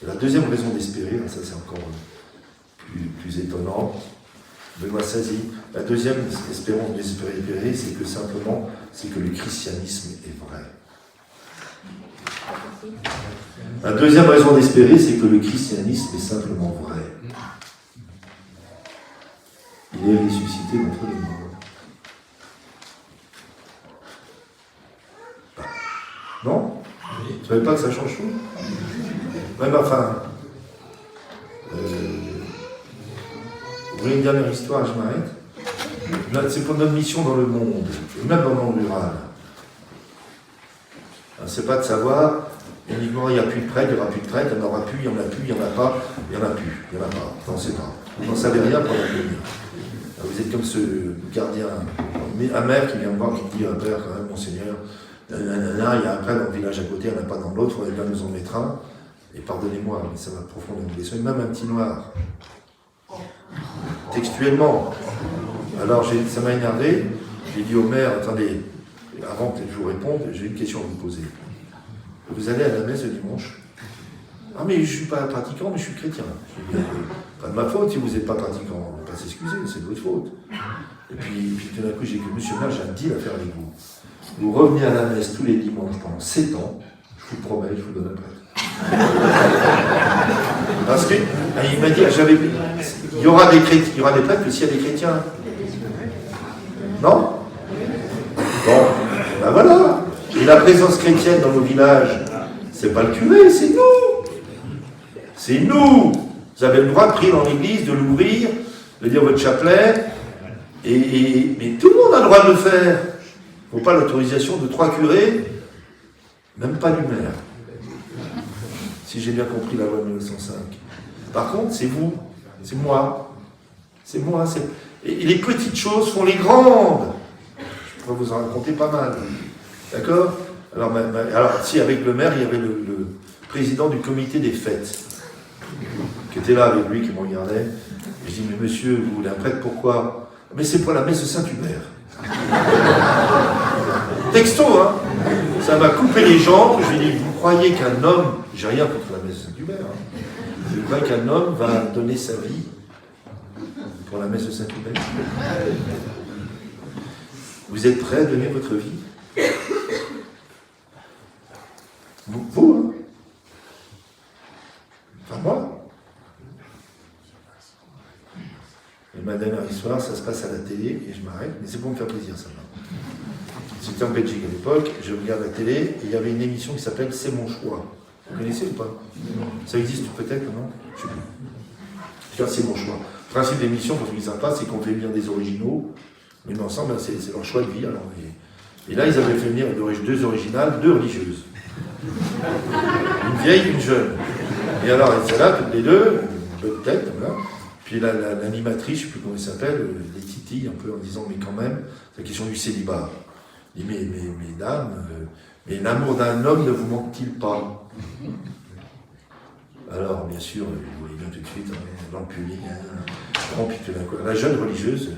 A: Et la deuxième raison d'espérer, ça c'est encore plus étonnant. Benoît XVI. La deuxième espérance d'espérer, c'est que simplement, c'est que le christianisme est vrai. La deuxième raison d'espérer, c'est que le christianisme est simplement vrai. Il est ressuscité d'entre les morts. Non? Vous ne savez pas que ça change tout? Même enfin... vous voulez une dernière histoire, je m'arrête. C'est pour notre mission dans le monde, même dans le monde rural. C'est pas de savoir, uniquement il n'y a plus de prêtre, il n'y aura plus de prêtre, il n'y en aura plus, il n'y en a plus, il n'y en a pas, il n'y en a plus, il n'y en a pas, on ne sait pas. Vous n'en savez rien pour l'avenir. Vous êtes comme ce gardien, un maire qui vient me voir, qui me dit, un père, quand même, monseigneur, il y a un prêtre dans le village à côté, il n'y en a pas dans l'autre, il faudrait bien nous en mettre un. Et pardonnez-moi, mais ça m'a profondément blessé, même un petit noir. Textuellement. Alors ça m'a énervé, j'ai dit au maire, attendez, avant que je vous réponde, j'ai une question à vous poser. Vous allez à la messe le dimanche? Ah mais je ne suis pas pratiquant, mais je suis chrétien. Je dis, pas de ma faute si vous n'êtes pas pratiquant, on ne va pas s'excuser, c'est de votre faute. Et puis tout d'un coup, j'ai dit, monsieur le maire, j'ai un deal à faire avec vous. Vous revenez à la messe tous les dimanches pendant 7 ans, je vous promets, je vous donne un prêtre. Parce qu'il m'a dit, il y aura des chrétiens, il y aura des prêtres s'il y a des chrétiens. Non? Bon, ben voilà. Et la présence chrétienne dans nos villages, c'est pas le curé, c'est nous. C'est nous. Vous avez le droit de prier dans l'église, de l'ouvrir, de dire votre chapelet, mais tout le monde a le droit de le faire. Il ne faut pas l'autorisation de 3 curés, même pas du maire. Si j'ai bien compris la loi de 1905. Par contre, c'est vous, c'est moi. C'est moi. Et les petites choses font les grandes. Je pourrais vous en raconter pas mal. D'accord? Alors, si avec le maire, il y avait le président du comité des fêtes, qui était là avec lui, qui me regardait. Et je dis, mais monsieur, vous voulez un prêtre, pourquoi? Mais c'est pour la messe de Saint-Hubert. Texto, hein? Ça m'a coupé les jambes. Je lui ai dit, vous croyez qu'un homme, j'ai rien contre la messe de Saint-Hubert, hein, vous croyez qu'un homme va donner sa vie pour la messe de Saint-Hubert? Vous êtes prêts à donner votre vie? Vous, hein? Enfin, moi. Et ma dernière histoire, ça se passe à la télé, et je m'arrête, mais c'est pour me faire plaisir, ça va. C'était en Belgique à l'époque, je regarde la télé, et il y avait une émission qui s'appelle C'est mon choix. Vous connaissez ou pas? Ça existe peut-être, non? Je sais plus. C'est mon choix. Le principe de l'émission, pour ce qui est sympa, c'est qu'on fait venir des originaux, mais ensemble, c'est leur choix de vie. Alors, et là, ils avaient fait venir 2 originales, 2 religieuses. Une vieille, une jeune. Et alors, elles étaient là, toutes les deux, une bonne tête, voilà. Puis l'animatrice, je ne sais plus comment elle s'appelle, les titille un peu en disant, mais quand même, c'est la question du célibat. Il dit, mais mesdames, mais l'amour d'un homme ne vous manque-t-il pas? Alors, bien sûr, vous voyez bien tout de suite, dans le public, la jeune religieuse,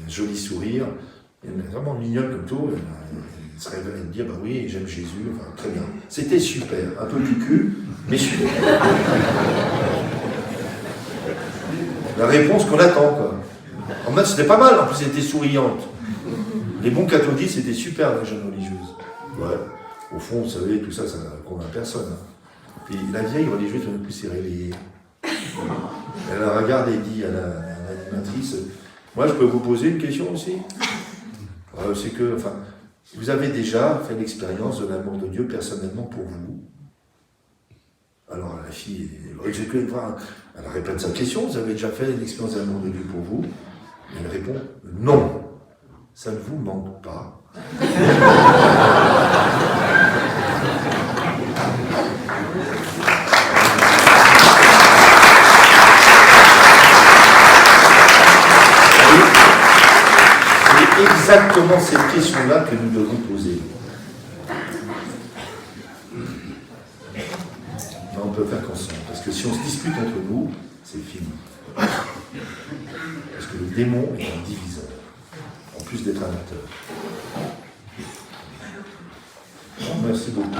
A: un joli sourire, elle est vraiment mignonne comme tout, elle se révèle et me dire, bah oui, j'aime Jésus, enfin, très bien. C'était super, un peu cucu, mais super. La réponse qu'on attend, quoi. En fait, c'était pas mal, en plus, elle était souriante. Les bons catholiques, c'était super, la jeune religieuse. Ouais. Au fond, vous savez, tout ça, ça ne convainc personne. Hein. Puis la vieille religieuse, tout d'un coup, s'est réveillée. Elle a regardé et dit à l'animatrice, moi, je peux vous poser une question aussi? C'est que, enfin, vous avez déjà fait l'expérience de l'amour de Dieu personnellement pour vous. Alors la fille, elle répète sa question, vous avez déjà fait l'expérience de l'amour de Dieu pour vous? Et elle répond, non, ça ne vous manque pas. C'est exactement cette question-là que nous devons poser. On peut faire qu'ensemble, parce que si on se dispute entre nous, c'est fini. Parce que le démon est un diviseur, en plus d'être un acteur. Bon, merci beaucoup.